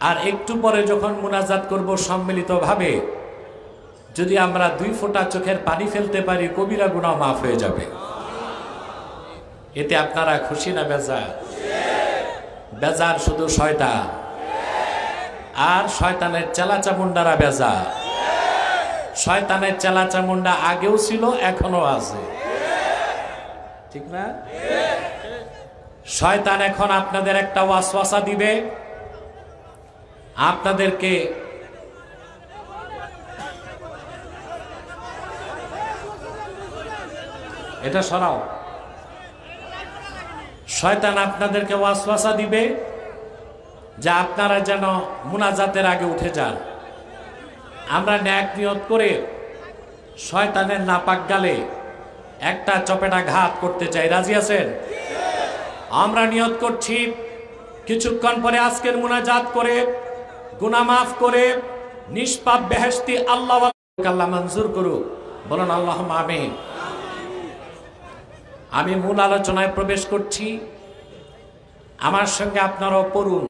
আর একটু পরে যখন মুনাজাত করব সম্মিলিতভাবে, যদি আমরা 2 ফোঁটা চোখের পানি ফেলতে পারি, কবিরা গুনাহ মাফ হয়ে যাবে। এতে আপনারা খুশি না বেজার? বেজার শুধু শয়তান, আর শয়তানের চেলাচামুন্ডারা বেজার। শয়তানের চেলাচামুন্ডা আগেও ছিল, এখনো আছে, ঠিক না? শয়তান এখন আপনাদের একটা ওয়াসওয়াসা দিবে, আপনাদেরকে এটা সরাও। শয়তান আপনাদেরকে ওয়াসওয়াসা দিবে যে আপনারা যেন মুনাজাতের আগে উঠে যান। আমরা ন্যাক নিয়ত করে শয়তানের নাপাক গালে একটা চপেটা ঘাত করতে চাই, রাজি আছেন? আমরা নিয়ত করছি কিছুক্ষণ পরে আজকের মুনাজাত করে গুনাহ মাফ করে নিষ্পাপ বেহেশতি আল্লাহ মঞ্জুর করুক। বলুন আল্লাহুম্মা আমিন। আমি মূল আলোচনায় প্রবেশ করছি, আমার সঙ্গে আপনারাও পড়ুন।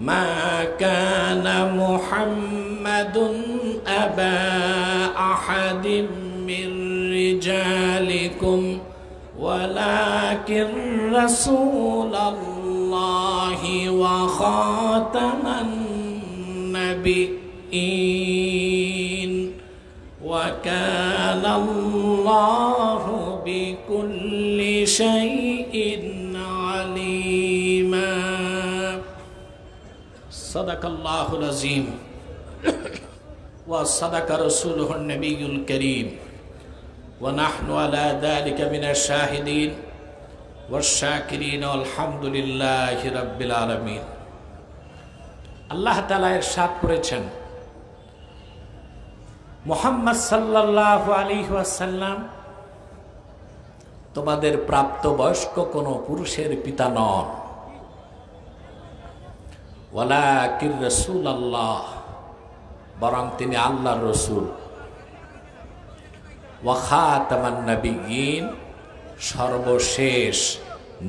মা কানা মুহাম্মাদুন আবা আহাদিম মির রিজালিকুম ওয়ালাকিন রাসূলুল্লাহি ওয়া খাতামান নাবিয়্যিন ওয়া কানা আল্লাহু বিকুল্লি শাইইন আলীমা। সাদাকাল্লাহুল আযীম ওয়া সাদাকা রাসূলুহুন নবিয়্যুল কারীম ওয়া নাহনু আলা যালিকা মিনাশ শাহিদিন ওয়াশ শাকিরিন আলহামদুলিল্লাহি রাব্বিল আলামিন। আল্লাহ তাআলা ইরশাদ করেছেন, মুহাম্মদ সাল্লাল্লাহু আলাইহি ওয়াসাল্লাম তোমাদের প্রাপ্তবয়স্ক কোন পুরুষের পিতা নন, ওয়ালাকির রাসূলুল্লাহ, বরং তিনি আল্লাহর রাসূল, ওয়া খাতামান নাবিয়্যিন, সর্বশেষ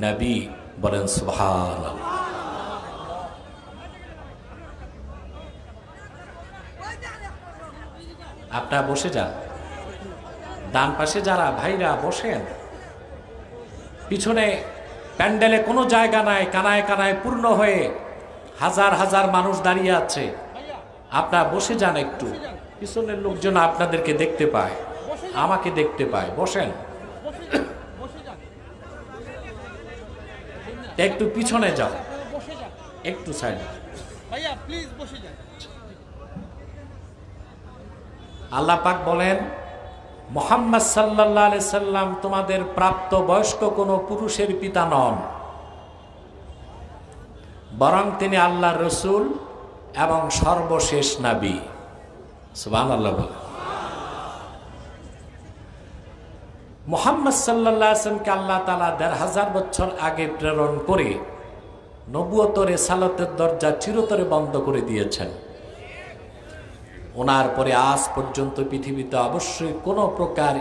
নবী। বলেন সুবহানাল্লাহ। আপনারা বসে যান, ডান পাশে যারা ভাইরা বসেন, পিছনে প্যান্ডেলে কোনো জায়গা নাই, কানায় কানায় পূর্ণ হয়ে হাজার হাজার মানুষ দাঁড়িয়ে আছে। আপনারা বসে যান, একটু পিছনের লোকজন আপনাদেরকে দেখতে পায়, আমাকে দেখতে পায়। বসেন, একটু পিছনে যাও, একটু সাইডে। আল্লাহ পাক বলেন, মুহাম্মদ সাল্লাল্লাহু আলাইহি সাল্লাম তোমাদের প্রাপ্ত বয়স্ক কোনো পুরুষের পিতা নন, বরং তিনি আল্লাহর রাসূল এবং সর্বশেষ নবী। সুবহানাল্লাহ বলেন। মুহাম্মদ সাল্লাল্লাহু আলাইহি সাল্লামকে আল্লাহ তাআলা ১৫০০ বছর আগে প্রেরণ করে নবুয়ত রিসালাতের দরজা চিরতরে বন্ধ করে দিয়েছেন। ওনার পরে আজ পর্যন্ত পৃথিবীতে অবশ্যই কোনো প্রকার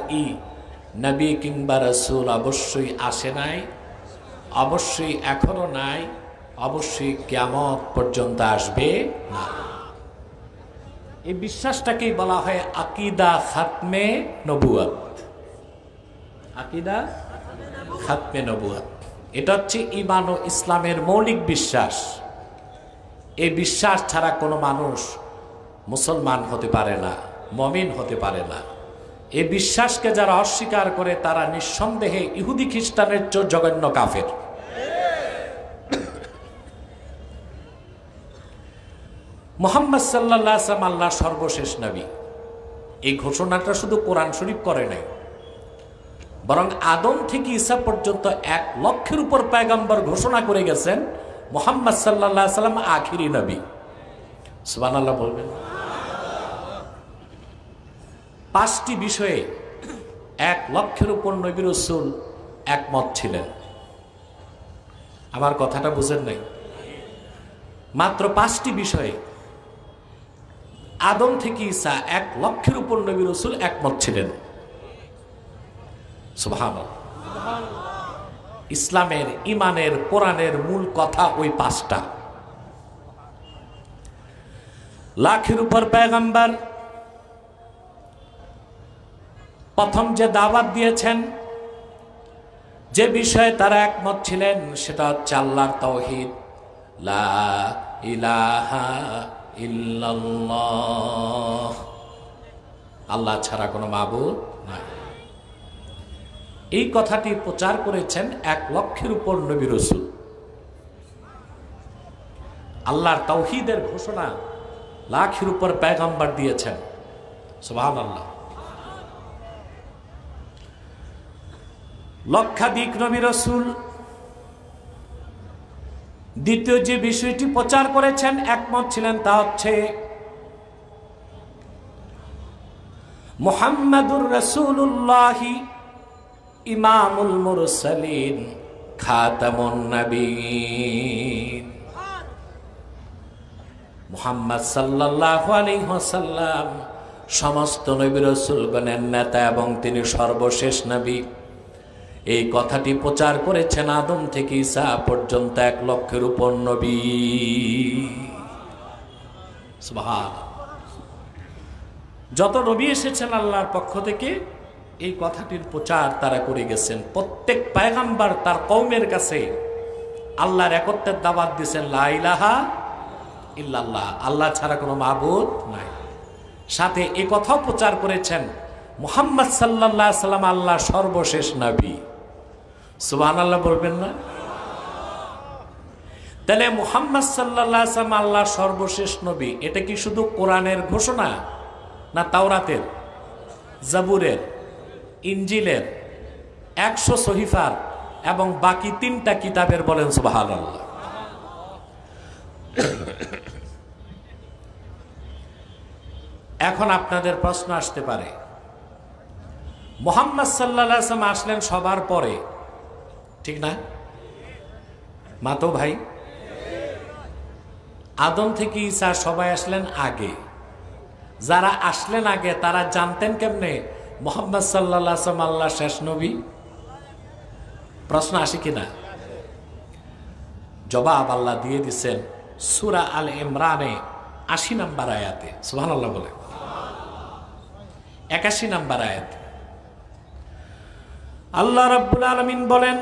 নবী কিংবা রাসূল অবশ্যই আসে নাই, অবশ্যই এখনো নাই, অবশ্যই কিয়ামত পর্যন্ত আসবে না। এই বিশ্বাসটাকেই বলা হয় আকীদা খাতমে নবুয়ত। আকীদা খাতমে নবুয়ত, এটা হচ্ছে ঈমান ও ইসলামের মৌলিক বিশ্বাস। এই বিশ্বাস ছাড়া কোনো মানুষ মুসলমান হতে পারে না, মুমিন হতে পারে না। এই বিশ্বাসকে যারা অস্বীকার করে তারা নিঃসন্দেহে ইহুদি খ্রিস্টানের চেয়ে জঘন্য কাফের। মুহাম্মদ সাল্লাল্লাহু আলাইহি ওয়াসাল্লাম আল্লাহর সর্বশেষ নবী, এই ঘোষণাটা শুধু কোরআন শরীফ করে নাই, বরং আদম থেকে ঈসা পর্যন্ত ১ লক্ষের উপর পয়গম্বর ঘোষণা করে গেছেন মুহাম্মদ সাল্লাল্লাহু আলাইহি ওয়াসাল্লাম আখিরি নবী। সুবহানাল্লাহ বলবেন। ৫টি বিষয়ে ১ লক্ষের উপর নবী রাসূল একমত ছিলেন। আমার কথাটা বুঝেন নাই? মাত্র ৫টি বিষয়ে আদম থেকে ঈসা ১ লক্ষের উপর নবী রাসূল একমত ছিলেন। সুবহানাল্লাহ। ইসলামের, ইমানের, কোরআনের মূল কথা ওই পাঁচটা। লাখের উপর পয়গম্বর প্রথম যে দাওয়াত দিয়েছেন, যে বিষয়ে তারা একমত ছিলেন, সেটা হচ্ছে আল্লাহর তাওহীদ, লা ইলাহা ইল্লাল্লাহ, আল্লাহ ছাড়া কোনো মাবুদ নাই। এই কথাটি প্রচার করেছেন 1 লক্ষের উপর নবী রাসূল। আল্লাহর তাওহীদের ঘোষণা লাখের উপর পয়গম্বর দিয়েছেন। সুবহানাল্লাহ। লক্ষাধিক নবী রাসূল দ্বিতীয় যে বিষয়টি প্রচার করেছেন, একমত ছিলেন, তা হচ্ছে মুহাম্মাদুর রাসূলুল্লাহ ইমামুল মুরসালিন খাতামুন নবীন। মুহাম্মদ সাল্লাল্লাহু আলাইহি ওয়াসাল্লাম সমস্ত নবী রাসূলগণের নেতা এবং তিনি সর্বশেষ নবী। এই কথাটি প্রচার করেছেন আদম থেকে ঈসা পর্যন্ত 1 লক্ষের উপর নবী। সুবহানাল্লাহ। যত নবী এসেছেন আল্লাহর পক্ষ থেকে, এই কথাটির প্রচার তারা করে গেছেন। প্রত্যেক পয়গম্বর তার কওমের কাছে আল্লাহর একত্বের দাওয়াত দিয়েছেন, লা ইলাহা ইল্লাল্লাহ, আল্লাহ ছাড়া কোনো মাবুদ নাই। সাথে এই কথাও প্রচার করেছেন মুহাম্মদ সাল্লাল্লাহু আলাইহি সাল্লাম আল্লাহর সর্বশেষ নবী। সুবহানাল্লাহ বলবেন না? তাহলে মুহাম্মদ সাল্লাল্লাহু আলাইহি সাল্লাম আল্লাহর সর্বশেষ নবী, এটা কি শুধু কোরআনের ঘোষণা, না তাওরাতের, জাবুরের, ইনজিলের, 100 সহিফার এবং বাকি 3টা কিতাবের? বলেন সুবহানাল্লাহ। এখন আপনাদের প্রশ্ন আসতে পারে, মুহাম্মদ সাল্লাল্লাহু আলাইহি ওয়াসাল্লাম আসলেন সবার পরে, ঠিক না? মাতো ভাই, আদম থেকে ঈসা সবাই আসলেন আগে। যারা আসলেন আগে তারা জানতেন কেমনে মুহাম্মদ সাল্লাল্লাহু আলাইহি ওয়াসাল্লাম আল্লাহর শেষ নবী? প্রশ্ন আসে কিনা? জবাব আল্লাহ দিয়ে দিচ্ছেন সূরা আল ইমরানে 80 নম্বর আয়াতে। সুবহানাল্লাহ বলে। 81 নম্বর আয়াত আল্লাহ রাব্বুল আলামিন বলেন,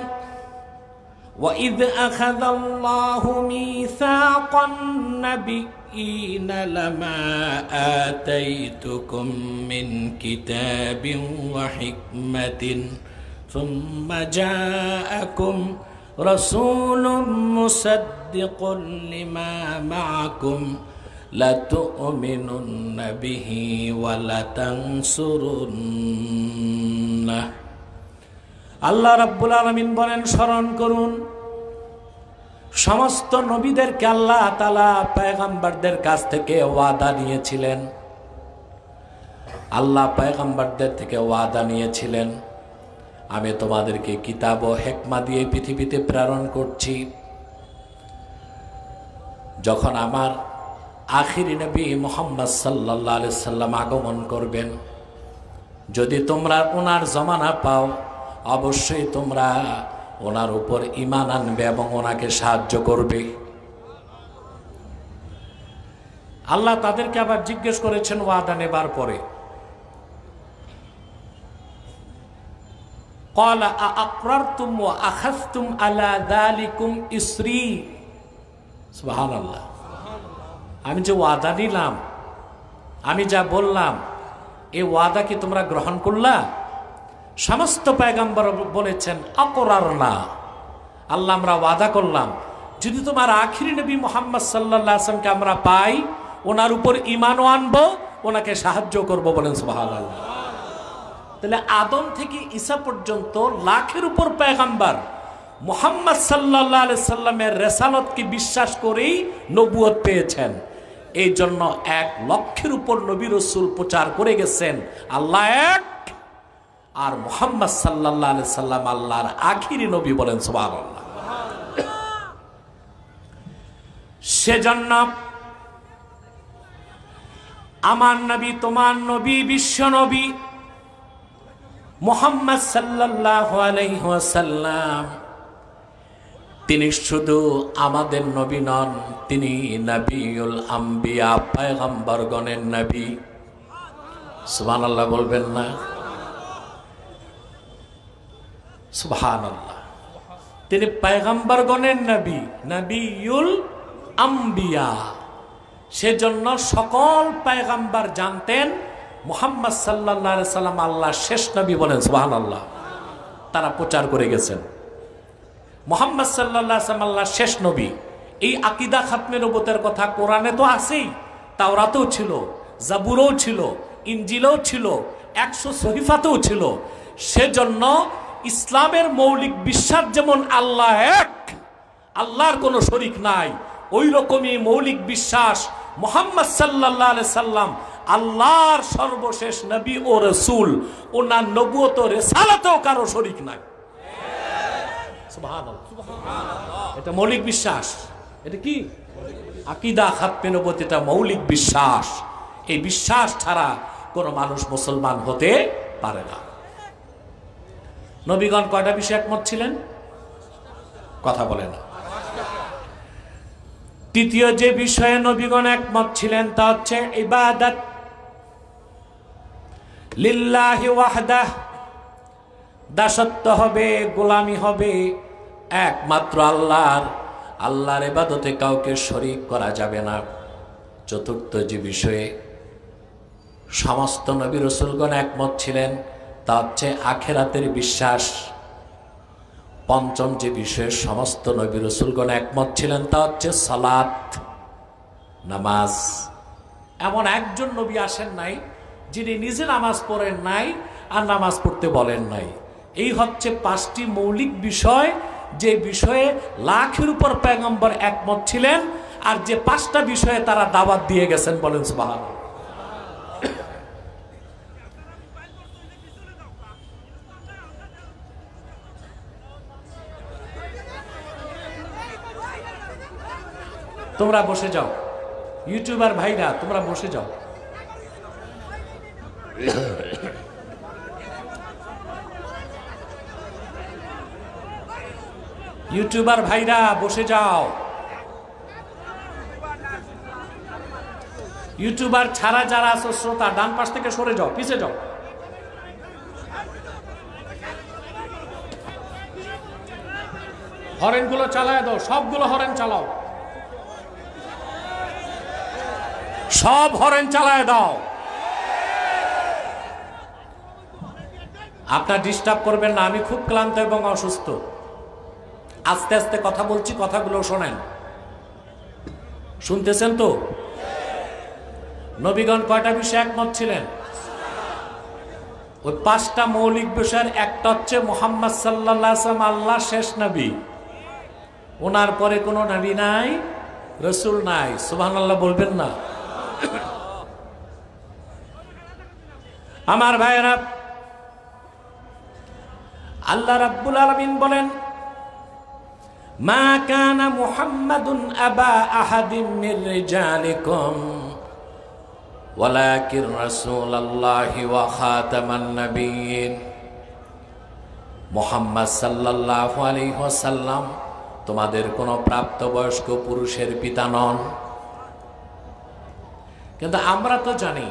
وَإِذْ أَخَذَ اللَّهُ مِيثَاقَ النَّبِيِّينَ لَمَا آتَيْتُكُم مِّن كِتَابٍ وَحِكْمَةٍ ثُمَّ جَاءَكُمْ رَسُولٌ مُصَدِّقٌ لِّمَا مَعَكُمْ لَتُؤْمِنُنَّ بِهِ وَلَتَنصُرُنَّهُ। আল্লাহ রাব্বুল আলামিন বলেন, স্মরণ করুন, সমস্ত নবীদেরকে আল্লাহ তাআলা পয়গম্বরদের কাছ থেকে ওয়াদা নিয়েছিলেন। আল্লাহ পয়গম্বরদের থেকে ওয়াদা নিয়েছিলেন, আমি তোমাদেরকে কিতাব ও হিকমা দিয়ে পৃথিবীতে প্রেরণ করছি। যখন আমার আখিরি নবী মুহাম্মদ সাল্লাল্লাহু আলাইহি সাল্লাম আগমন করবেন, যদি তোমরা ওনার জমানা পাও, অবশ্যই তোমরা ওনার উপর ঈমান আনবে এবং ওনাকে সাহায্য করবে। আল্লাহ তাদেরকে আবার জিজ্ঞেস করেছেন ওয়াদা নেবার পরে, ক্বালা আআকরারতুম ওয়া আখাযতুম আলা যালিকুম ইসরি। সুবহানাল্লাহ। আমি যে ওয়াদা নিলাম, আমি যা বললাম, এই ওয়াদা কি তোমরা গ্রহণ করলা? সমস্ত পয়গম্বর বলেছেন আকরারনা, আল্লাহ আমরা ওয়াদা করলাম, যদি তোমার আখিরি নবী মুহাম্মদ সাল্লাল্লাহু আলাইহি ওয়াসাল্লামকে আমরা পাই, ওনার উপর ঈমানও আনবো, ওনাকে সাহায্য করব। বলেন সুবহানাল্লাহ। তাহলে আদম থেকে ঈসা পর্যন্ত লাখের উপর পয়গম্বর মুহাম্মদ সাল্লাল্লাহু আলাইহি সাল্লামের রিসালাতকে বিশ্বাস করেই নবুয়ত পেয়েছেন। এই জন্য 1 লক্ষের উপর নবী রাসূল প্রচার করে গেছেন আল্লাহ এক, আর মুহাম্মদ সাল্লাল্লাহু আলাইহি সাল্লাম আল্লাহর আখিরি নবী। বলেন সুবহানাল্লাহ। সেজন্য আমার নবী, তোমার নবী, বিশ্ব নবী মুহাম্মদ সাল্লাল্লাহু আলাইহি ওয়াসাল্লাম তিনি শুধু আমাদের নবী নন, তিনি নবিউল আম্বিয়া, পয়গম্বরগণের নবী। সুবহানাল্লাহ বলবেন না? সুবহানাল্লাহ। তিনি পয়গম্বরগণের নবী, নবিউল আম্বিয়া। সেজন্য সকল পয়গম্বর জানতেন মুহাম্মদ সাল্লাল্লাহু আলাইহি সাল্লাম আল্লাহর শেষ নবী। বলেন সুবহানাল্লাহ। তারা প্রচার করে গেছেন মুহাম্মদ সাল্লাল্লাহু আলাইহি সাল্লাম আল্লাহর শেষ নবী। এই আকীদা খাতমে নবুয়তের কথা কোরআনে তো আছেই, তাওরাতেও ছিল, জাবুরেও ছিল, ইনজিলেও ছিল, 100 সহিফাতেও ছিল। সেজন্য ইসলামের মৌলিক বিশ্বাস যেমন আল্লাহ এক, আল্লাহর কোনো শরীক নাই, ওই রকমই মৌলিক বিশ্বাস মুহাম্মদ সাল্লাল্লাহু আলাইহি সাল্লাম আল্লাহর সর্বশেষ নবী ও রাসূল। ওনার নবুয়ত ও রিসালাতেও কারো শরীক নাই। সুবহানাল্লাহ। এটা মৌলিক বিশ্বাস। এটা কি? আকীদা খাতমে নবুয়ত। এটা মৌলিক বিশ্বাস। এই বিশ্বাস ছাড়া কোনো মানুষ মুসলমান হতে পারে না। নবীগণ কয়টা বিষয়ে একমত ছিলেন? কথা বলে না। তৃতীয় যে বিষয়ে নবীগণ একমত ছিলেন তা হচ্ছে ইবাদত লিল্লাহি ওয়াহদাহ। দাসত্ব হবে, গোলামি হবে একমাত্র আল্লাহর। আল্লাহর ইবাদতে কাউকে শরীক করা যাবে না। চতুর্থ যে বিষয়ে সমস্ত নবী রাসূলগণ একমত ছিলেন তা হচ্ছে আখিরাতের বিশ্বাস। পঞ্চম যে বিষয়ে সমস্ত নবী রাসূলগণ একমত ছিলেন তা হচ্ছে সালাত, নামাজ। এমন একজন নবী আসেন নাই যিনি নিজে নামাজ পড়েন নাই আর নামাজ পড়তে বলেন নাই। এই হচ্ছে 5টি মৌলিক বিষয়, যে বিষয়ে লাখের উপর পয়গম্বর একমত ছিলেন, আর যে 5টা বিষয়ে তারা দাওয়াত দিয়ে গেছেন। বলেন সুবহানাল্লাহ। তোমরা বসে যাও, ইউটিউবার ভাইরা তোমরা বসে যাও। ইউটিউবার ভাইরা বসে যাও। ইউটিউবার ছাড়া যারা আছো শ্রোতা, ডান পাশ থেকে সরে যাও, পিছে যাও। হরেন গুলো চালায় দাও, সবগুলো হরেন চালাও, সব হরেন চালায় দাও। আপনার ডিস্টার্ব করবেন না, আমি খুব ক্লান্ত এবং অসুস্থ। আস্তে আস্তে কথা বলছি, কথাগুলো শোনেন। শুনতেছেন তো? নবীগণ কয়টা বিষয়ে একমত ছিলেন? ওই 5টা মৌলিক বিষয়ের একটা হচ্ছে মুহাম্মদ সাল্লাল্লাহু আলাইহি ওয়াসাল্লাম আল্লাহর শেষ নবী। ওনার পরে কোনো নবী নাই, রাসূল নাই। সুবহানাল্লাহ বলবেন না? আমার ভাইরা, আল্লাহ রাব্বুল আলামিন বলেন, মা কানা মুহাম্মাদুন আবা আহাদিম মির রিজালিকুম ওয়ালাকিন রাসূলুল্লাহি ওয়া খাতামান নাবিয়্যিন। মুহাম্মদ সাল্লাল্লাহু আলাইহি ওয়াসাল্লাম তোমাদের কোনো প্রাপ্তবয়স্ক পুরুষের পিতা নন। কিন্তু আমরা তো জানি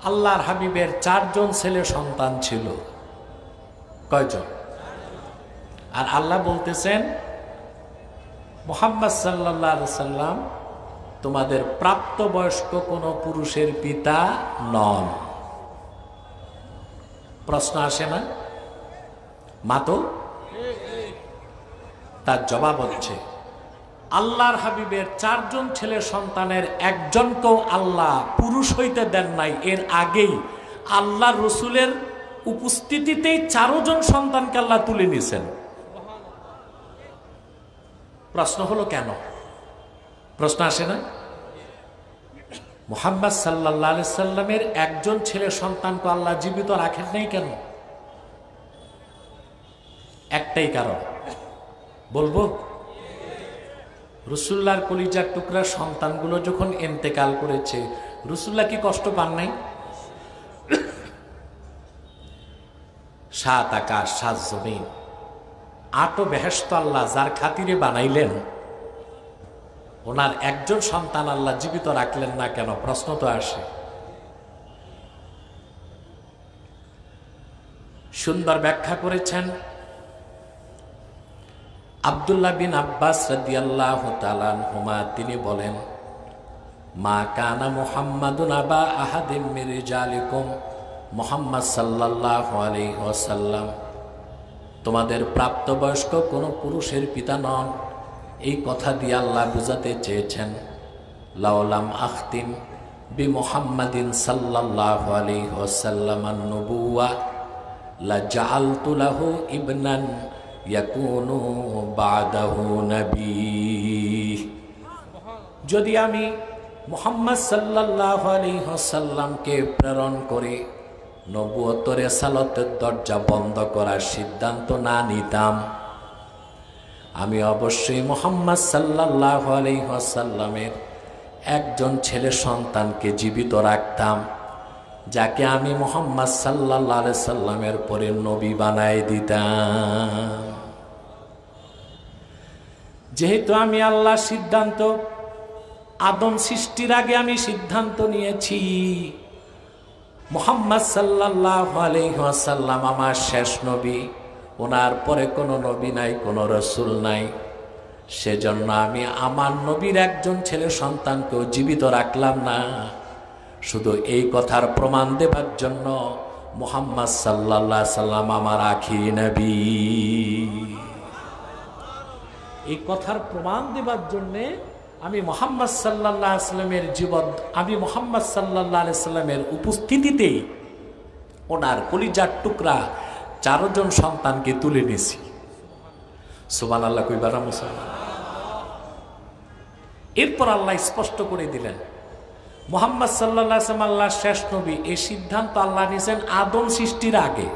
আল্লাহর হাবিবের 4 জন ছেলে সন্তান ছিল। কয়জন? আর আল্লাহ বলতেছেন মুহাম্মদ সাল্লাল্লাহু আলাইহি ওয়াসাল্লাম তোমাদের প্রাপ্তবয়স্ক কোনো পুরুষের পিতা নন। প্রশ্ন আসে না? মা তো? তার জবাব হচ্ছে আল্লাহর হাবিবের 4 জন ছেলে সন্তানের একজনকেও আল্লাহ পুরুষ হইতে দেন নাই। এর আগেই আল্লাহর রসুলের উপস্থিতিতেই 4 জন সন্তানকে আল্লাহ তুলে নিয়েছেন। প্রশ্ন হলো কেন? প্রশ্ন আসে না? মুহাম্মদ সাল্লাল্লাহু আলাইহি সাল্লামের একজন ছেলে সন্তানকে আল্লাহ জীবিত রাখেন নাই কেন? একটাই কারণ, বলবো? রাসূলুল্লাহর কলিজার টুকরা সন্তানগুলো যখন ইন্তেকাল করেছে, রাসূলুল্লাহ কি কষ্ট পান নাই? সাত আকাশ সাত জমিন আটো বেহেশত আল্লাহ যার খাতিরে বানাইলেন, ওনার একজন সন্তান আল্লাহ জীবিত রাখলেন না কেন? প্রশ্ন তো আসে। সুন্দর ব্যাখ্যা করেছেন আব্দুল্লাহ বিন আব্বাস রাদিয়াল্লাহু তাআলা আনহুমা। তিনি বলেন, মা কানা মুহাম্মাদুন আবা আহাদিম মির রিজালিকুম, মুহাম্মদ সাল্লাল্লাহু আলাইহি ওয়াসাল্লাম তোমাদের প্রাপ্তবয়স্ক কোন পুরুষের পিতা নন। এই কথা দিয়ে আল্লাহ বুঝাতে চেয়েছেন, লাউলাম আখতিম বি মুহাম্মাদিন সাল্লাল্লাহু আলাইহি ওয়াসাল্লাম আন-নবুওয়া লা জাআলতু লাহু ইবনান ইয়াকুনু বাদাহু নবী। যদি আমি মুহাম্মদ সাল্লাল্লাহু আলাইহি ওয়াসাল্লামকে প্রেরণ করে নবুয়ত রিসালাতের দরজা বন্ধ করার সিদ্ধান্ত না নিতাম, আমি অবশ্যই মুহাম্মদ সাল্লাল্লাহু আলাইহি ওয়াসাল্লামের একজন ছেলে সন্তানকে জীবিত রাখতাম, যাকে আমি মুহাম্মদ সাল্লাল্লাহু আলাইহি সাল্লামের পরে নবী বানায় দিতাম। যেহেতু আমি আল্লাহ সিদ্ধান্ত, আদম সৃষ্টির আগে আমি সিদ্ধান্ত নিয়েছি মুহাম্মদ সাল্লাল্লাহু আলাইহি ওয়াসাল্লাম আমার শেষ নবী, ওনার পরে কোনো নবী নাই, কোনো রসুল নাই, সেজন্য আমি আমার নবীর একজন ছেলে সন্তানকেও জীবিত রাখলাম না, শুধু এই কথার প্রমাণ দেবার জন্য মুহাম্মদ সাল্লাল্লাহু আলাইহি সাল্লাম আমার আখিরি নবী। এই কথার প্রমাণ দেবার জন্যে আমি মুহাম্মদ সাল্লাল্লাহু আলাইহি সাল্লামের জীবন, আমি মুহাম্মদ সাল্লাল্লাহু আলাইহি সাল্লামের উপস্থিতিতেই ওনার কলিজার টুকরা 4 জন সন্তানকে তুলে নিয়েছি। সুবহানাল্লাহ কইবার মুসলমান। এরপর আল্লাহ স্পষ্ট করে দিলেন মুহাম্মদ সাল্লাল্লাহু আলাইহি সাল্লাম আল্লাহর শেষ নবী। এই সিদ্ধান্ত আল্লাহ নিয়েছেন আদম সৃষ্টির আগে।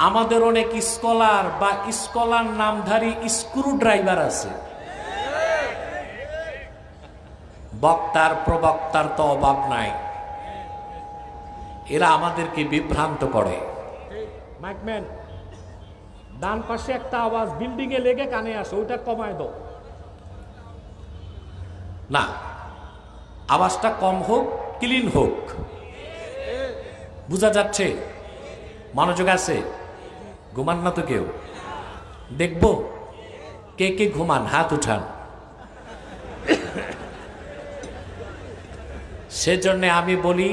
আমাদের অনেক স্কলার বা স্কলার নামধারী স্ক্রু ড্রাইভার আছে, বক্তার প্রবক্তার তো অভাব নাই, এরা আমাদেরকে বিভ্রান্ত করে। মাইকম্যান, ডান পাশে একটা আওয়াজ বিল্ডিং এ লেগে কানে আসে, ওটা কমায় দাও না, আওয়াজটা কম হোক, ক্লিন হোক, বুঝা যাচ্ছে? মনোযোগ আছে? ঘুমান না তো কেউ? দেখবো কে কে ঘুমান, হাত উঠান। সেজন্য আমি বলি,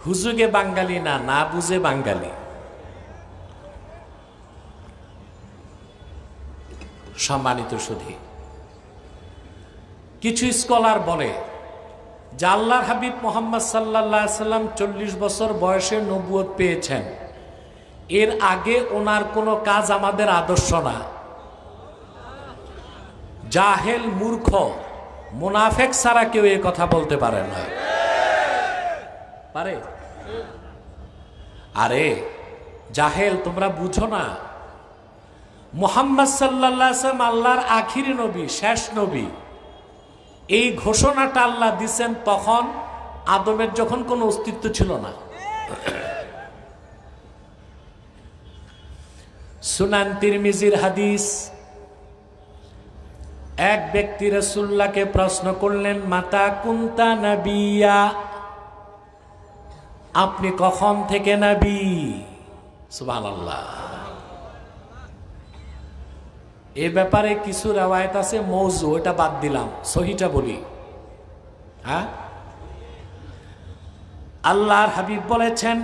হুজুগে বাঙালি না, না বুঝে বাঙালি। সম্মানিত সুধী, কিছু স্কলার বলে যে আল্লাহর হাবিব মুহাম্মদ সাল্লাল্লাহু আলাইহি সাল্লাম 40 বছর বয়সে নবুয়ত পেয়েছেন, এর আগে ওনার কোনো কাজ আমাদের আদর্শ না। জাহেল, মূর্খ, মুনাফেক ছাড়া কেউ এই কথা বলতে পারে না। পারে? আরে জাহেল, তোমরা বুঝো না, মুহাম্মদ সাল্লাল্লাহু আলাইহি সাল্লাম আল্লাহর আখিরি নবী, শেষ নবী। এই ঘোষণাটা আল্লাহ দিয়েছেন তখন আদমের যখন কোনো অস্তিত্ব ছিল না। সুনান তিরমিজির হাদিস, এক ব্যক্তি রাসূলুল্লাহকে প্রশ্ন করলেন, মাতা কুনতা নবিয়া, আপনি কখন থেকে নবী? সুবহানাল্লাহ। এ ব্যাপারে কিছু রওয়ায়াত আছে মওযু, এটা বাদ দিলাম, সহিটা বলি। হ্যাঁ, আল্লাহর হাবিব বলেছেন,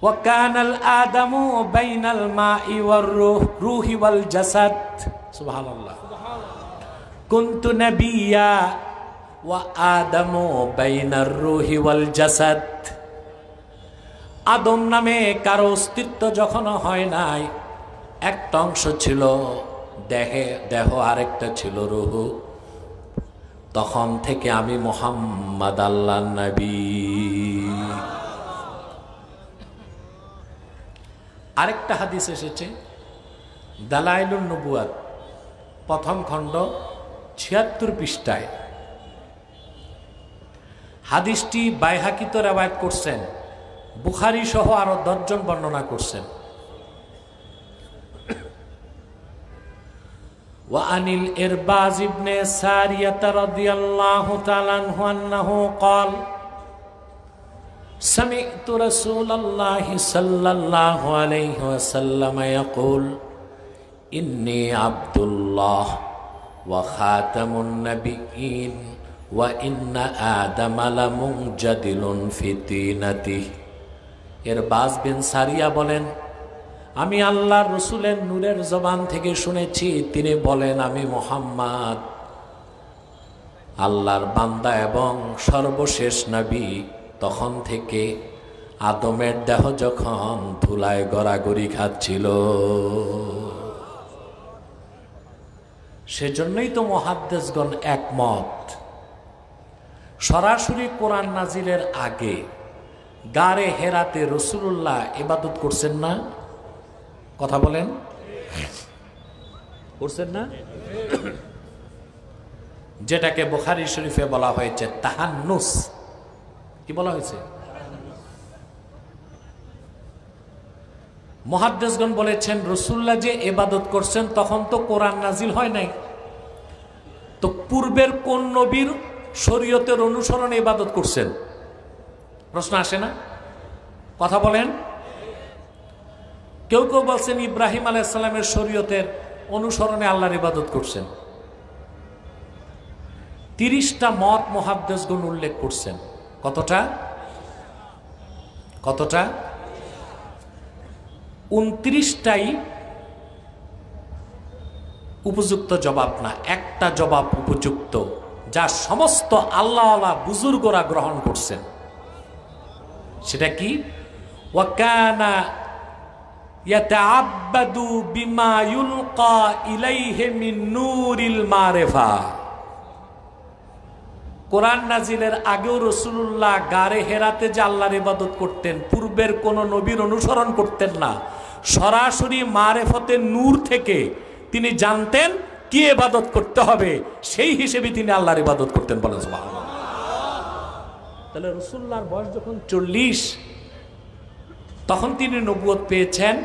وَكَانَ الْآدَمُ بَيْنَ الْمَاءِ وَالرُّوحِ وَالْجَسَدِ সুবহানাল্লাহ। كُنْتُ نَبِيًّا وَآدَمُ بَيْنَ الرُّوحِ وَالْجَسَدِ। আদম নামে কারো অস্তিত্ব যখন হয় নাই, একটা অংশ ছিল দেহ, আরেকটা ছিল রূহ, তখন থেকে আমি মুহাম্মদ আল্লাহর নবী। আরেকটা হাদিস এসেছে দালাইলুন নবুয়াত, প্রথম খণ্ড 76 পৃষ্ঠায়। হাদিসটি বাইহাকিতে রওয়ায়াত করছেন, বুখারী সহ আরো 10 জন বর্ণনা করছেন। وعن الإرباز بن سارية رضي الله تعالى عنه أنه قال سمعت رسول الله صلى الله عليه وسلم يقول إني عبد الله وخاتم النبيين وإن آدم لمنجدل في طينته। ইরবাজ বিন সারিয়া বলেন, আমি আল্লাহর রসুলের নূরের জবান থেকে শুনেছি, তিনি বলেন, আমি মুহাম্মদ আল্লাহর বান্দা এবং সর্বশেষ নবী। তখন থেকে আদমের দেহ যখন ধুলায় গড়াগড়ি খাচ্ছিল, সেজন্যই তো মুহাদ্দিসগণ একমত, সরাসরি কোরআন নাজিলের আগে গারে হেরাতে রাসূলুল্লাহ ইবাদত করছেন না? কথা বলেন, করছেন না? যেটাকে বুখারী শরীফে বলা হয়েছে তাহান্নুস। কি বলা হয়েছে? মুহাদ্দিসগণ বলেছেন রাসূলুল্লাহ যে ইবাদত করছেন তখন তো কোরআন নাজিল হয় নাই, তো পূর্বের কোন নবীর শরীয়তের অনুসরণে ইবাদত করছেন? প্রশ্ন আসে না? কথা বলেন। কেউ কেউ বলছেন ইব্রাহিম আলাইহিস সালামের শরীয়তের অনুসরণে আল্লাহর ইবাদত করছেন। 30টা মত মুহাদ্দিসগণ উল্লেখ করছেন। কতটা? 29টাই উপযুক্ত জবাব না, একটা জবাব উপযুক্ত, যা সমস্ত আল্লাহওয়ালা বুজুর্গরা গ্রহণ করছেন। সেটা কি? ওয়াকানা ইয়াতাআব্বাদু বিমা ইউলকা ইলাইহি মিন নূরিল মারিফা। কোরআন নাজিলের আগেও রাসূলুল্লাহ গারে হেরাতে যে আল্লাহর ইবাদত করতেন, পূর্বের কোন নবীর অনুসরণ করতেন না, সরাসরি মারেফতের নূর থেকে তিনি জানতেন কি ইবাদত করতে হবে, সেই হিসেবে তিনি আল্লাহর ইবাদত করতেন। বলেন সুবহানাল্লাহ। তাহলে রাসূলুল্লাহর বয়স যখন 40, তখন তিনি নবুয়ত পেয়েছেন।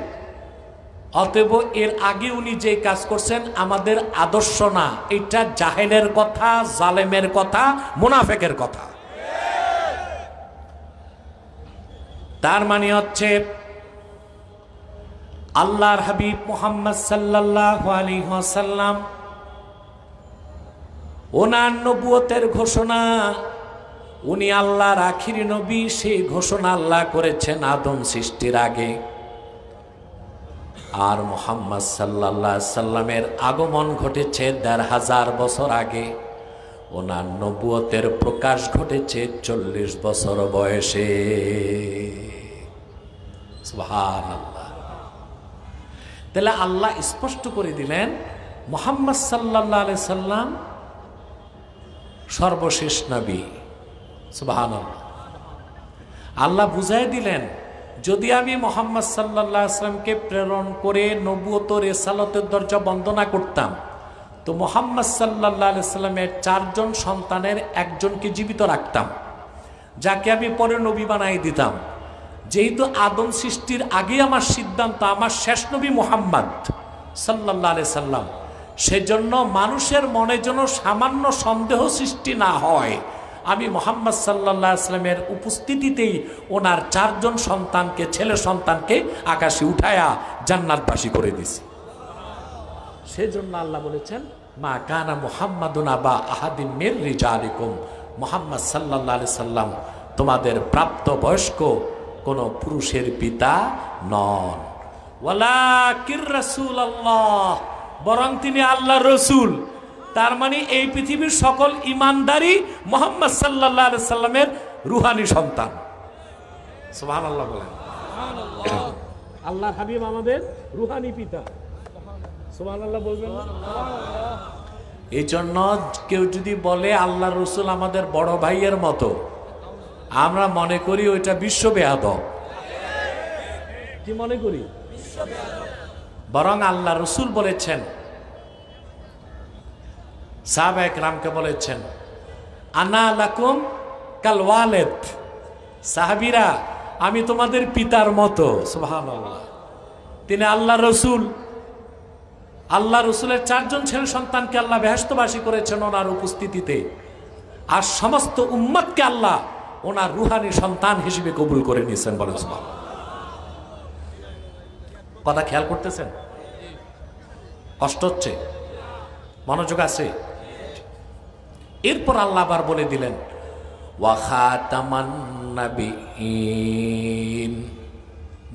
অতএব এর আগে উনি যে কাজ করছেন আমাদের আদর্শ না, এটা জাহেলের কথা, জালেমের কথা, মুনাফিকের কথা। তার মানে হচ্ছে আল্লাহর হাবিব মুহাম্মদ সাল্লাল্লাহু আলাইহি ওয়াসাল্লাম ওনার নবুয়তের ঘোষণা, উনি আল্লাহর আখিরি নবী, সেই ঘোষণা আল্লাহ করেছেন আদম সৃষ্টির আগে। আর মুহাম্মদ সাল্লাল্লাহু আলাইহি সাল্লামের আগমন ঘটেছে ১৫০০ বছর আগে। ওনার নবুয়তের প্রকাশ ঘটেছে ৪০ বছর বয়সে। সুবহানাল্লাহ। তাহলে আল্লাহ স্পষ্ট করে দিলেন মুহাম্মদ সাল্লাল্লাহু আলাইহি সাল্লাম সর্বশেষ নবী। সুবহানাল্লাহ। আল্লাহ বুঝাই দিলেন, যদি আমি মুহাম্মদ সাল্লাল্লাহু আলাইহি সাল্লামকে প্রেরণ করে নবুয়ত রিসালাতের দরজা বন্ধ না করতাম, তো মুহাম্মদ সাল্লাল্লাহু আলাইহি সাল্লামের 4 জন সন্তানের একজনকে জীবিত রাখতাম, যাকে আমি পরে নবী বানাই দিতাম। যেহেতু আদম সৃষ্টির আগে আমার সিদ্ধান্ত আমার শেষ নবী মুহাম্মদ সাল্লাল্লাহু আলাইহি সাল্লাম, সেজন্য মানুষের মনে যেন সামান্য সন্দেহ সৃষ্টি না হয়, আমি মুহাম্মদ সাল্লাল্লাহু আলাইহি সাল্লামের উপস্থিতিতেই ওনার 4 জন সন্তানকে, ছেলে সন্তানকে আকাশে উঠায়া জান্নাতবাসী করে দিছি। সেজন্য আল্লাহ বলেছেন, মা কানা মুহাম্মাদুন আবা আহাদিম মির রিজালিকুম, মুহাম্মদ সাল্লাল্লাহু আলাইহি সাল্লাম তোমাদের প্রাপ্ত বয়স্ক কোন পুরুষের পিতা নন। ওয়ালাকির রাসূলুল্লাহ, বরং তিনি আল্লাহর রাসূল। তার মানে এই পৃথিবীর সকল ইমানদারই মুহাম্মদ সাল্লাল্লাহু আলাইহি সাল্লামের রুহানি সন্তান। সুবহানাল্লাহ বলেন। আল্লাহর হাবিব আমাদের রুহানি পিতা। সুবহানাল্লাহ বলবেন না? এই জন্য কেউ যদি বলে আল্লাহর রাসূল আমাদের বড় ভাইয়ের মতো, আমরা মনে করি ওইটা বিশ্ব বেয়াদব। কি মনে করি? বরং আল্লাহ রাসূল বলেছেন, সাহাবায়ে কেরামকে বলেছেন, আনা লাকুম কাল ওয়ালেদ, সাহাবীরা আমি তোমাদের পিতার মতো। সুবহানাল্লাহ। তিনি আল্লাহ রসুল, আল্লাহ রসুলের 4 জন ছেলে সন্তানকে আল্লাহ বেহেশতবাসী করেছেন ওনার উপস্থিতিতে, আর সমস্ত উম্মতকে আল্লাহ ওনার রুহানি সন্তান হিসেবে কবুল করে নিয়েছেন। বলেন সুবহানাল্লাহ। কথা খেয়াল করতেছেন? কষ্ট হচ্ছে? মনোযোগ আছে? এরপর আল্লাহ আবার বলে দিলেন ওয়া খাতামান নাবিয়িন,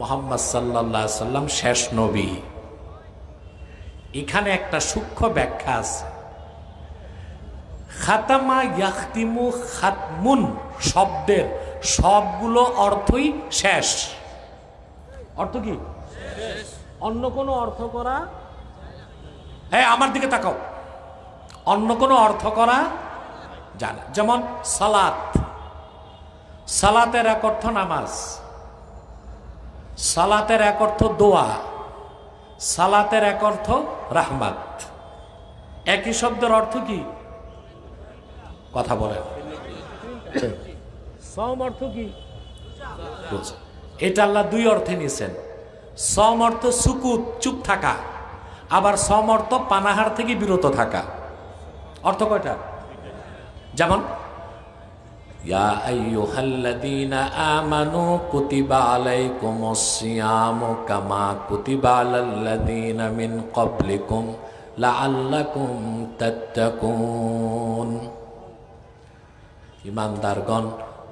মুহাম্মদ সাল্লাল্লাহু আলাইহি সাল্লাম শেষ নবী। এখানে একটা সূক্ষ্ম ব্যাখ্যা আছে। খাতামা ইয়াখতিমু খাতমুন শব্দের সবগুলো অর্থই শেষ। অর্থ কি? অন্য কোনো অর্থ করা, হ্যাঁ আমার দিকে তাকাও, অন্য কোনো অর্থ করা যায় না। যেমন সালাত, সালাতের এক অর্থ নামাজ, সালাতের এক অর্থ দোয়া, সালাতের এক অর্থ রাহমাত। একই শব্দের অর্থ কি? কথা বলেন। সম অর্থ কি? এটা আল্লাহ 2 অর্থে নিয়েছেন। সম অর্থ সুকুত, চুপ থাকা, আবার সম অর্থ পানাহার থেকে বিরত থাকা। অর্থ কয়টা? যেমন ইয়া আইয়ুহাল্লাযীনা আমানু কুতিবা আলাইকুমুস সিয়ামু কামা কুতিবা আলাল্লাযীনা মিন ক্বাবলিকুম লাআল্লাকুম তাত্তাকুন। ঈমানদারগণ,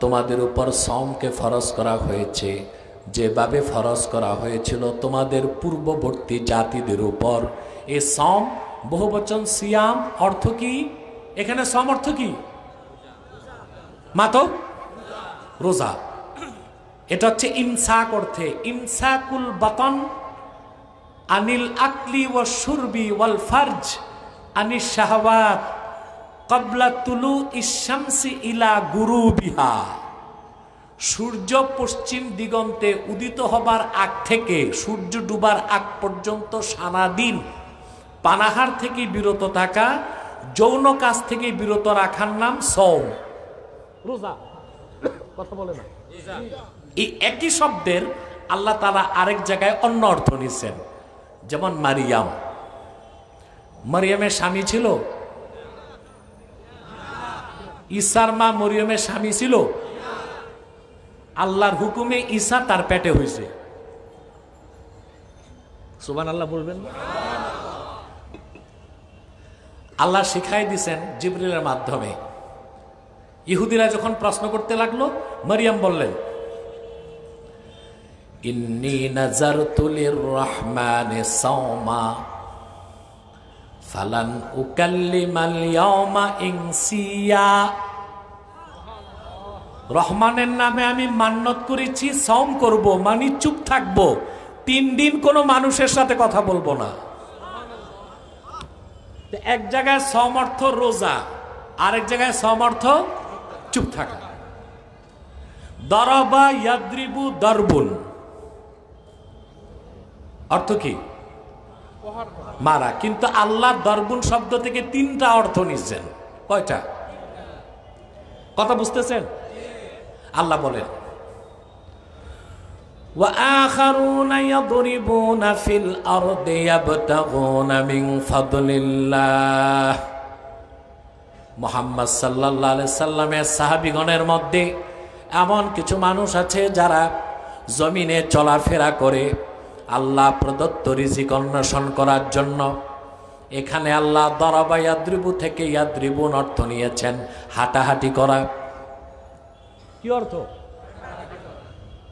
তোমাদের উপর সওমকে ফরজ করা হয়েছে যেভাবে ফরজ করা হয়েছিল তোমাদের পূর্ববর্তী জাতিদের উপর। এই সওম বহুবচন সিয়াম, অর্থ কি? এখানে সওম অর্থ কি? মাতো রোজা। এটা হচ্ছে ইমসাক অর্থে, ইমসাকুল বাতন আনিল আকলি ওয়া শুরবি ওয়াল ফারজ আনিশ শাহওয়াত ক্বাবলা তুলু ইশ-শামসি ইলা গুরুবিহা। সূর্য পশ্চিম দিগন্তে উদিত হবার আগ থেকে সূর্য ডুবার আগ পর্যন্ত সারাদিন পানাহার থেকে বিরত থাকা, যৌন কাজ থেকে বিরত রাখার নাম সওম। রোজা। কথা বলে না। এই একই শব্দের আল্লাহ তাআলা আরেক জায়গায় অন্য অর্থ নিছেন। যেমন মারিয়াম, মারিয়ামের স্বামী ছিল? ঈসার মা মরিয়মের স্বামী ছিল? আল্লাহর হুকুমে ঈসা তার পেটে হয়েছে। সুবহানাল্লাহ বলবেন। আল্লাহ শিখাই দিছেন জিবরিলের মাধ্যমে। ইহুদিরা যখন প্রশ্ন করতে লাগলো, মারিয়াম বললেন ইন্নী নাযারতু লির-রাহমানি সাওমা ফালান উকাল্লিমাল ইয়াওমা ইনসিয়া। রহমানের নামে আমি মান্যত করেছি সওম করব, মানে চুপ থাকবো, 3 দিন কোনো মানুষের সাথে কথা বলবো না। এক জায়গায় সওম অর্থ রোজা, আরেক জায়গায় সওম অর্থ চুপ থাকা। দরবা ইয়াদ্রিবু দরবুন, অর্থ কি? মারা। কিন্তু আল্লাহ দরবুন শব্দ থেকে 3টা অর্থ নিচ্ছেন। কয়টা? কথা বুঝতেছেন? আল্লাহ বলেন ওয়া আখারুনা ইয়াদরিবুনা ফিল আরদি ইয়াবতাগুনা মিন ফাদলিল্লাহ। মুহাম্মদ সাল্লাল্লাহু আলাইহি সাল্লামের সাহাবীগণের মধ্যে এমন কিছু মানুষ আছে যারা জমিনে চলাফেরা করে আল্লাহ প্রদত্ত রিজিক অন্বেষণ করার জন্য। এখানে আল্লাহ দরাবা ইয়াদ্রিবু থেকে ইয়াদ্রিবুন অর্থ নিয়েছেন হাঁটাহাঁটি করা। কি অর্থ?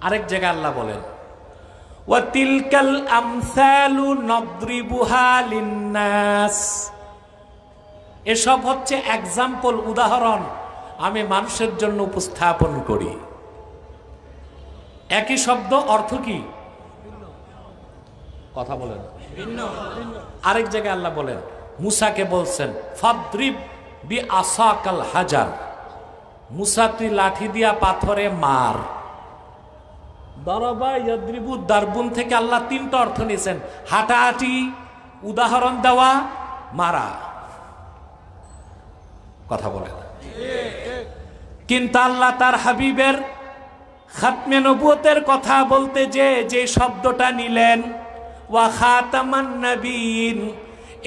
আরেক জায়গায় আল্লাহ বলেন ওয়া তিলকাল আমসালু নাদরিবুহা লিন্নাস। এসব হচ্ছে এক্সাম্পল, উদাহরণ আমি মানুষের জন্য উপস্থাপন করি। একই শব্দ, অর্থ কি? কথা বলেন। আরেক জায়গায় আল্লাহ বলেন, মুসাকে বলছেন ফাদরিব বি আসাকাল হাজার, মুসা তুই লাঠি দিয়া পাথরে মার। দরবা ইয়াদ্রিবু দারবুন থেকে আল্লাহ 3টা অর্থ নিয়েছেন, হাঁটাহাঁটি, উদাহরণ দেওয়া, মারা। কথা বলেন। কিন্তু আল্লাহ তার হাবিবের খাতমে নবুয়তের কথা বলতে যে শব্দটা নিলেন ওয়া খাতামান নবীন,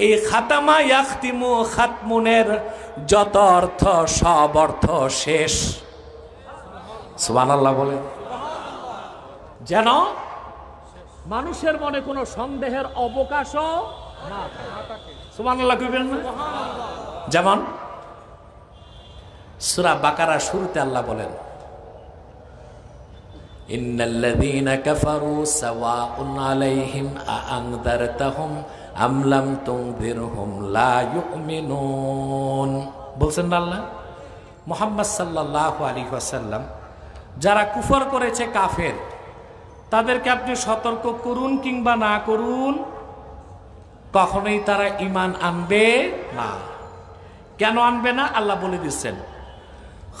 এই খাতামা ইয়াখতিমু খাতমুনের যত অর্থ সব অর্থ শেষ। সুবহানাল্লাহ বলেন। যেন মানুষের মনে কোনো সন্দেহের অবকাশও না থাকে। সুবহানাল্লাহ কইবেন না? যেমন সূরা বাকারা শুরুতে আল্লাহ বলেন ইন্নাল্লাযীনা কাফারু সাওয়াউন আলাইহিম আআনযারতাহুম আম লাম তুনযিরহুম লা ইউমিনুন। বলছেন না আল্লাহ মুহাম্মদ সাল্লাল্লাহু আলাইহি ওয়াসাল্লাম, যারা কুফর করেছে কাফের, তাদেরকে আপনি সতর্ক করুন কিংবা না করুন, কখনোই তারা ঈমান আনবে না। কেন আনবে না আল্লাহ বলে দিচ্ছেন,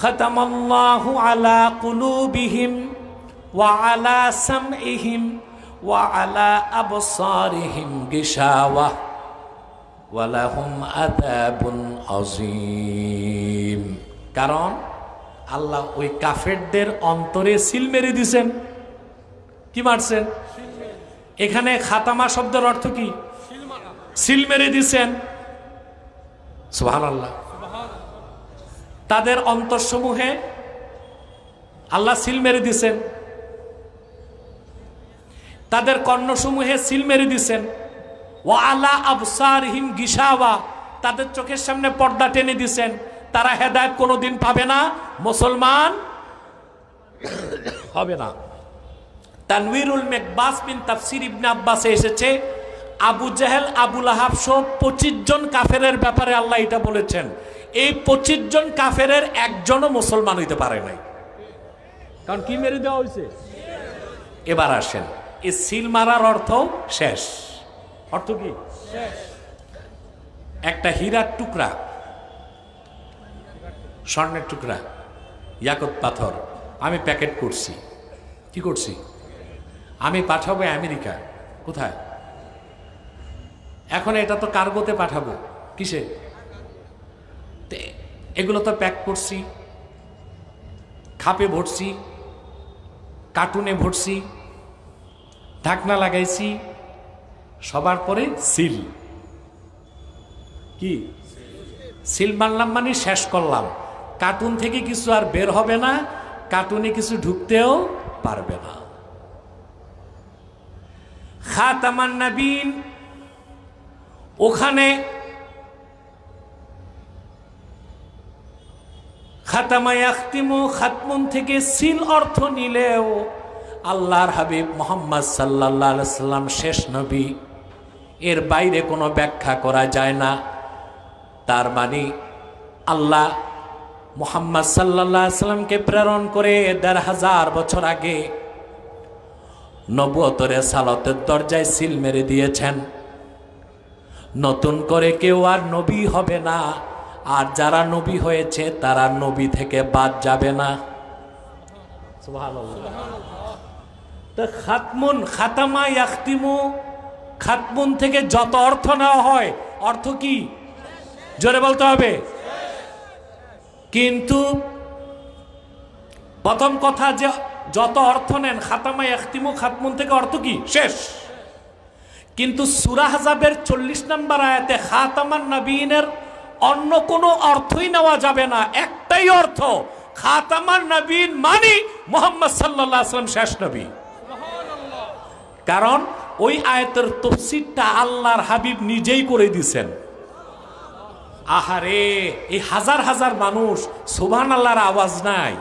খাতামাল্লাহু আলা কুলুবিহিম ওয়া আলা সামইহিম ওয়া আলা আবসারিহিম গিশাওয়া ওয়া লাহুম আযাবুন আযীম। কারণ আল্লাহ ওই কাফেরদের অন্তরে সিল মেরে দিয়েছেন। কি মারছেন? এখানে খাতামা শব্দের অর্থ কি? সিল মেরে দিয়েছেন। সুবহানাল্লাহ। তাদের অন্তরসমূহে আল্লাহ সিল মেরে দিয়েছেন, তাদের কর্ণসমূহে সিল মেরে দিয়েছেন। ওয়া আলা আবসারহিম গিশাওয়া, তাদের চোখের সামনে পর্দা টেনে দিয়েছেন। তারা হেদায়েত কোনোদিন পাবে না, মুসলমান হবে না। তানওয়ীরুল মিকবাস বিন তাফসীর ইবনে আব্বাসে এসেছে, আবু জেহেল, আবু লাহাব সহ 25 জন কাফেরের ব্যাপারে আল্লাহ এটা বলেছেন। এই 25 জন কাফেরের একজনও মুসলমান হইতে পারে নাই। কারণ কি মেরে দেওয়া হয়েছে? এবার আসেন, এই সিল মারার অর্থ শেষ। অর্থ কি? একটা হীরার টুকরা, স্বর্ণের টুকরা, ইয়াকুত পাথর আমি প্যাকেট করছি। কি করছি? আমি পাঠাবো আমেরিকা। কোথায়? এখন এটা তো কার্গোতে পাঠাবো। কিসে? এগুলো তো প্যাক করছি, খাপে ভরছি, কার্টুনে ভরছি, ঢাকনা লাগাইছি, সবার পরে সিল। কি সিল মারলাম মানে শেষ করলাম। কার্টুন থেকে কিছু আর বের হবে না, কার্টুনে কিছু ঢুকতেও পারবে না। খাতামান নবীন, ওখানে খাতামা ইয়াখতিমু খাতমুন থেকে সিল অর্থ নিলেও আল্লাহর হাবিব মুহাম্মদ সাল্লাল্লাহু আলাইহি সাল্লাম শেষ নবী, এর বাইরে কোনো ব্যাখ্যা করা যায় না। তার মানে আল্লাহ মুহাম্মদ সাল্লাল্লাহু আলাইহি সাল্লামকে প্রেরণ করে ১৫০০ বছর আগে নবুয়তের রিসালাতের দরজায় সিল মেরে দিয়েছেন। নতুন করে কেউ আর নবী হবে না, আর যারা নবী হয়েছে তারা নবী থেকে বাদ যাবে না। সুবহানাল্লাহ। তো খাতমুন, খাতামা ইয়াখতিমু, খাতমুন থেকে যত অর্থ নেওয়া হয়, অর্থ কি? জোরে বলতে হবে। কিন্তু প্রথম কথা, যে যত অর্থ নেন, খাতামা ইয়াখতিমু খাতমুন থেকে অর্থ কি? শেষ। কিন্তু সূরা আহজাবের 40 নম্বর আয়াতে খাতামান নবীনের অন্য কোনো অর্থই নেওয়া যাবে না। একটাই অর্থ, খাতামান নবীন মানে মুহাম্মদ সাল্লাল্লাহু আলাইহি ওয়াসাল্লাম শেষ নবী। কারণ ওই আয়াতের তাফসীরটা আল্লাহর হাবিব নিজেই করে দিয়েছেন। আহারে, এই হাজার হাজার মানুষ সুবহানাল্লাহর আওয়াজ নাই।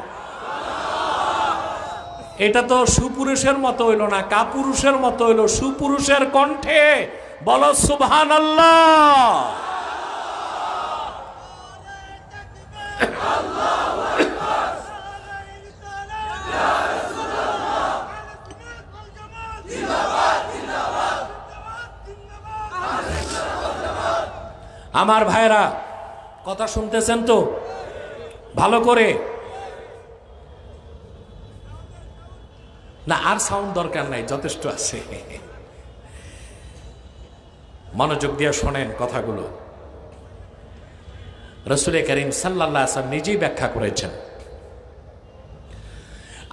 এটা তো সুপুরুষের মতো হইল না, কাপুরুষের মতো হইল। সুপুরুষের কণ্ঠে বলো সুবহানাল্লাহ। আমার ভাইরা, কথা শুনতেছেন তো ভালো করে? না, আর সাউন্ড দরকার নাই, যথেষ্ট আছে। মনোযোগ দিয়ে শোনেন কথাগুলো। রাসূল করিম সাল্লাল্লাহু আলাইহি ওয়াসাল্লাম নিজেই ব্যাখ্যা করেছেন।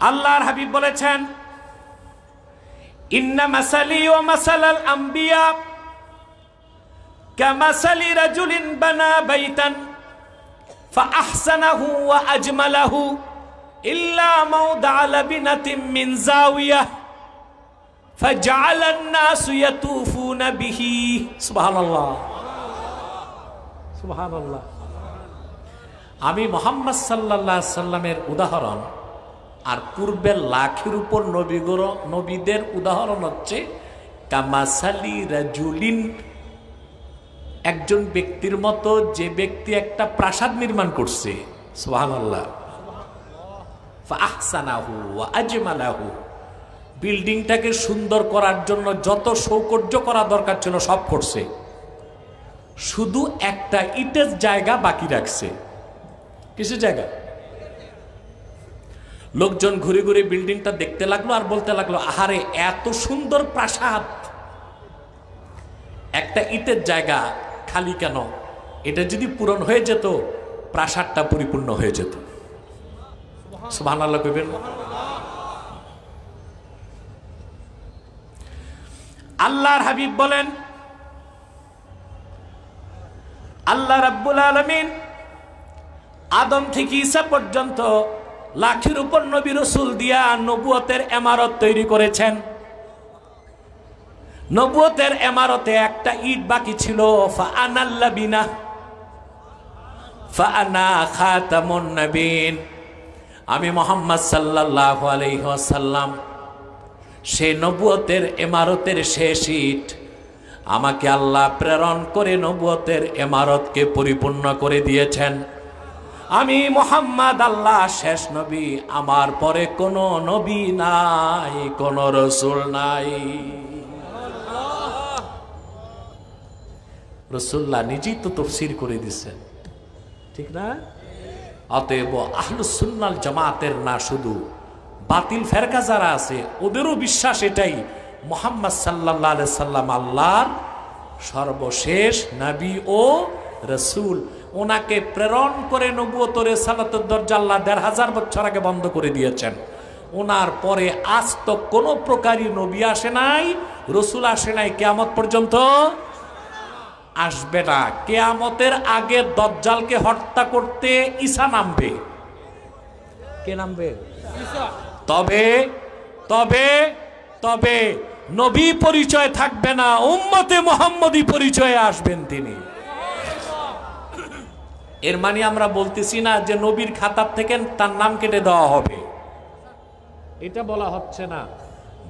আল্লাহর হাবিব বলেছেন, ইন্না মাসালি ওয়া মাসালাল আম্বিয়া কামাসালি রাজুলিন বানা বাইতান ফাআহসানাহু ওয়া আজমালাহু ইল্লা মাওদা'a লাবিনাতিন মিন যাওয়িয়া ফাজআলান নাসু ইয়াতুফুনা বিহি। সুবহানাল্লাহ, সুবহানাল্লাহ। আমি মুহাম্মদ সাল্লাল্লাহু আলাইহি সাল্লামের উদাহরণ আর পূর্বের লাখের উপর নবীদের উদাহরণ হচ্ছে কামাসালি রাজুলিন, একজন ব্যক্তির মতো যে ব্যক্তি একটা প্রাসাদ নির্মাণ করছে, সুবহানাল্লাহ, ফাআহসানাহু ওয়া আজমালাহু, বিল্ডিংটাকে সুন্দর করার জন্য যত সৌকর্য করা দরকার ছিল সব করছে, শুধু একটা ইটের জায়গা বাকি রাখছে। কিসের জায়গা? লোকজন ঘুরে ঘুরে বিল্ডিংটা দেখতে লাগলো আর বলতে লাগলো, আহারে এত সুন্দর প্রাসাদ, একটা ইটের জায়গা খালি কেন? এটা যদি পূরণ হয়ে যেত প্রাসাদটা পরিপূর্ণ হয়ে যেত। সুবহানাল্লাহ কইবেন। আল্লাহর হাবিব বলেন, আল্লাহ রাব্বুল আলামিন আদম থেকে ঈসা পর্যন্ত লাখের উপর নবী রাসূল দিয়া নবুয়তের ইমারত তৈরি করেছেন। নবুয়তের ইমারতে একটা ইট বাকি ছিল, ফাআনাল লাবিনা ফাআনা খাতামুন নবীন, আমি মুহাম্মদ সাল্লাল্লাহু আলাইহি ওয়াসাল্লাম সেই নবুয়তের ইমারতের শেষ ইট। আমাকে আল্লাহ প্রেরণ করে নবুয়তের ইমারতকে পরিপূর্ণ করে দিয়েছেন। আমি মুহাম্মদ আল্লাহ শেষ নবী, আমার পরে কোনো নবী নাই, কোনো রাসূল নাই। রাসূলুল্লাহ নিজেই তো তাফসীর করে দিয়েছেন, ঠিক না? অতএব আহলুস সুন্নাল জামাতের না শুধু বাতিল ফেরকা যারা আছে ওদেরও বিশ্বাস এটাই, মুহাম্মদ সাল্লাল্লাহু আলাইহি সাল্লাম আল্লাহর সর্বশেষ নবী ও রাসূল। ওনাকে প্রেরণ করে নবুয়ত ও রিসালাতের দরজা আল্লাহ ১৫০০ বছর আগে বন্ধ করে দিয়েছেন। ওনার পরে আজ তো কোনো প্রকারই নবী আসে নাই, রাসূল আসে নাই, কিয়ামত পর্যন্ত আসবে না। কিয়ামতের আগে দাজ্জালকে হত্যা করতে ঈসা নামবে। কে নামবে? ঈসা। তবে তবে তবে নবী পরিচয় থাকবে না, উম্মতে মুহাম্মদী পরিচয়ে আসবেন তিনি। এর মানে আমরা বলতেছি না যে নবীর খাতার থেকে তার নাম কেটে দেওয়া হবে, এটা বলা হচ্ছে না,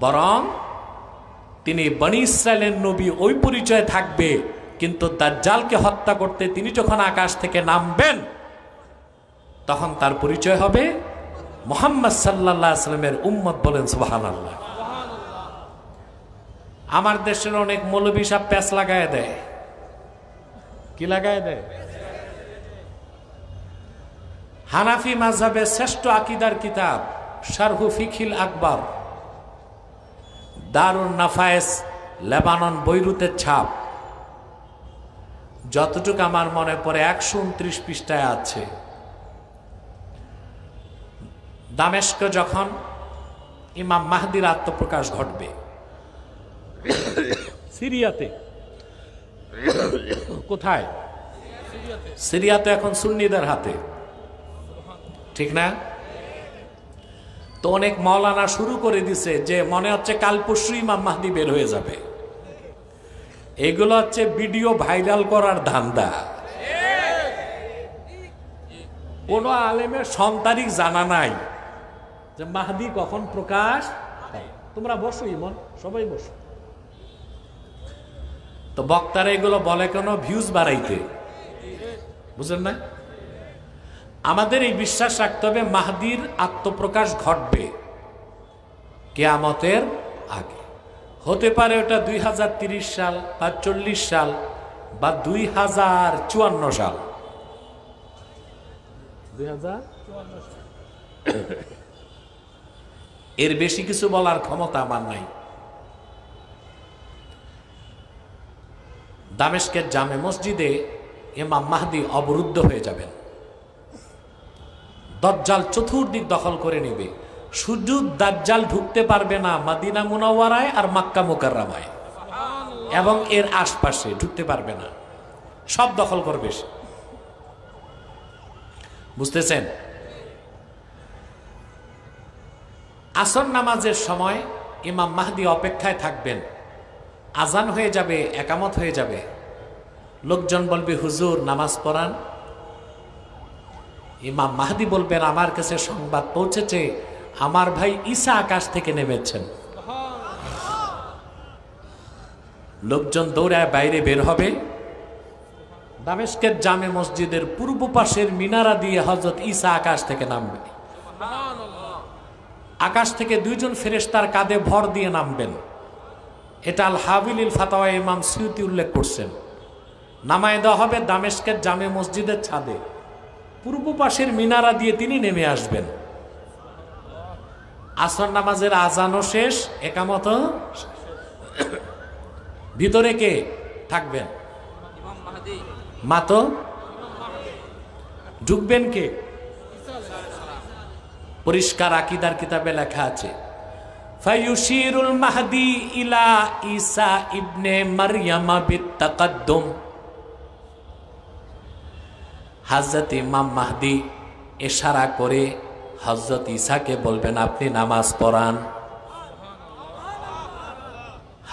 বরং তিনি বনি ইসরাইলের নবী ওই পরিচয় থাকবে, কিন্তু দাজ্জালকে হত্যা করতে তিনি যখন আকাশ থেকে নামবেন তখন তার পরিচয় হবে মুহাম্মদ সাল্লাল্লাহু আলাইহি ওয়াসাল্লামের উম্মত। বলেন সুবহানাল্লাহ। আমার দেশের অনেক মৌলভী সাহেব প্যাচ লাগায় দেয়। কি লাগায় দেয়? হানাফি মাযহাবের শ্রেষ্ঠ আকীদার কিতাব শারহু ফিকহিল আকবর, দারুন নাফায়েস, লেবানন, বৈরুতের ছাপ। যতটুকু আমার মনে পড়ে ১২৯ পৃষ্ঠায় আছে। দামেস্ক যখন ইমাম মাহদির আত্মপ্রকাশ ঘটবে, সিরিয়াতে। কোথায়? সিরিয়াতে এখন সুন্নিদের হাতে, ঠিক না? তো অনেক মাওলানা শুরু করে দিছে যে মনে হচ্ছে কাল পরশু ইমাম মাহদি বের হয়ে যাবে। এগুলো হচ্ছে ভিডিও ভাইরাল করার ধান্দা। কোন আলেমের সন্তারিক জানা নাই যে মাহদি কখন প্রকাশ। তোমরা বসো, ইমন সবাই বসো। তো বক্তারা এগুলো বলে কেন? ভিউজ বাড়াইতে, বুঝলেন না? আমাদের এই বিশ্বাস রাখতে হবে মাহদির আত্মপ্রকাশ ঘটবে কিয়ামতের আগে। হতে পারে ওটা 2030 সাল বা 40 সাল বা 2054 সাল। 2054 সাল। এর বেশি কিছু বলার ক্ষমতা আমার নাই। দামেস্কের জামে মসজিদে ইমাম মাহদি অবরুদ্ধ হয়ে যাবেন। দাজ্জাল চতুর্দিক দখল করে নেবে। শুধু দাজ্জাল ঢুকতে পারবে না মদিনা মুনাওয়ারায় আর মক্কা মুকাররমায় এবং এর আশপাশে ঢুকতে পারবে না, সব দখল করবে সে। বুঝতেছেন? আসর নামাজের সময় ইমাম মাহদি অপেক্ষায় থাকবেন, আজান হয়ে যাবে, একামত হয়ে যাবে, লোকজন বলবে হুজুর নামাজ পড়ান। ইমাম মাহদি বলবেন আমার কাছে সংবাদ পৌঁছেছে আমার ভাই ঈসা আকাশ থেকে নেমেছেন। লোকজন দৌড়ায় বাইরে বের হবে, দামেস্কের জামে মসজিদের পূর্ব পাশের মিনারা দিয়ে হযরত ঈসা আকাশ থেকে নামবে। আকাশ থেকে দুইজন ফেরেশতার কাঁধে ভর দিয়ে নামবেন। এটা আল হাবিলিল ফাতাওয়া ইমাম সুয়ুতি উল্লেখ করছেন। নামায় দেওয়া হবে দামেস্কের জামে মসজিদের ছাদে, পূর্ব পাশের মিনারা দিয়ে তিনি নেমে আসবেন। আসর নামাজের আজানও শেষ, একামত ভিতরে কে থাকবেন? মাতো ঢুকবেন কে? পরিষ্কার আকীদার কিতাবে লেখা আছে ফায়ুশিরুল মাহদি ইলা ঈসা ইবনে মারইয়াম বিত্তাকাদ্দুম। হযরত ইমাম মাহদি ইশারা করে হযরত ঈসাকে বলবেন আপনি নামাজ পড়ান।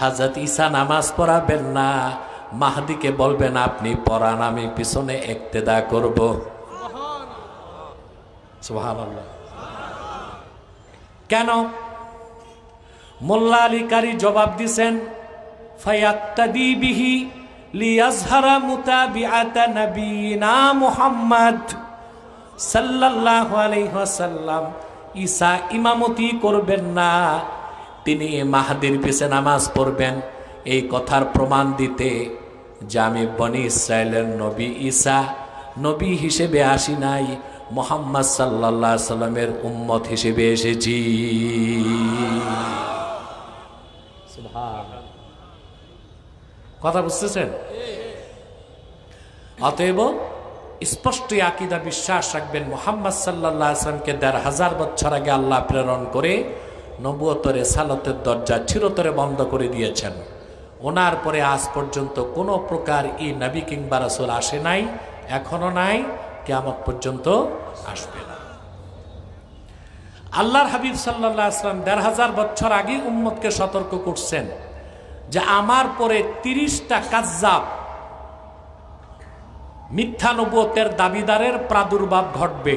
হযরত ঈসা নামাজ পড়াবেন না, মাহদিকে বলবেন আপনি পড়ান, আমি পিছনে ইক্তেদা করব। সুবহানাল্লাহ। কেন? মোল্লা আলী কারি জবাব দিছেন ফায়াক্তাদি বিহি লিয়াজহারা মুতাবিআতা নবিয়িনা মুহাম্মদ সাল্লাল্লাহু আলাইহি ওয়াসাল্লাম। ঈসা ইমামতি করবেন না, তিনি মাহদির পিছে নামাজ পড়বেন। এই কথার প্রমাণ দিতে যে আমি বনি ইসরায়েলের নবী ঈসা নবী হিসেবে আসি নাই, মুহাম্মদ সাল্লাল্লাহু আলাইহি সাল্লামের উম্মত হিসেবে এসেছি। কথা বুঝতেছেন? অতএব স্পষ্ট আকীদা বিশ্বাস রাখবেন মুহাম্মদ সাল্লাল্লাহু আলাইহি ওয়াসাল্লামকে ১৫০০ বছর আগে আল্লাহ প্রেরণ করে নবুয়তের রিসালাতের দরজা চিরতরে বন্ধ করে দিয়েছেন। ওনার পরে আজ পর্যন্ত কোনো প্রকার এই নবী কিংবা রাসূল আসে নাই, এখনো নাই, কিয়ামত পর্যন্ত আসবে না। আল্লাহর হাবিব সাল্লাল্লাহু আলাইহি ওয়াসাল্লাম ১৫০০ বছর আগে উম্মতকে সতর্ক করছেন যে আমার পরে ৩০টা কাজ্জাব মিথ্যা নবুয়তের দাবিদারের প্রাদুর্ভাব ঘটবে।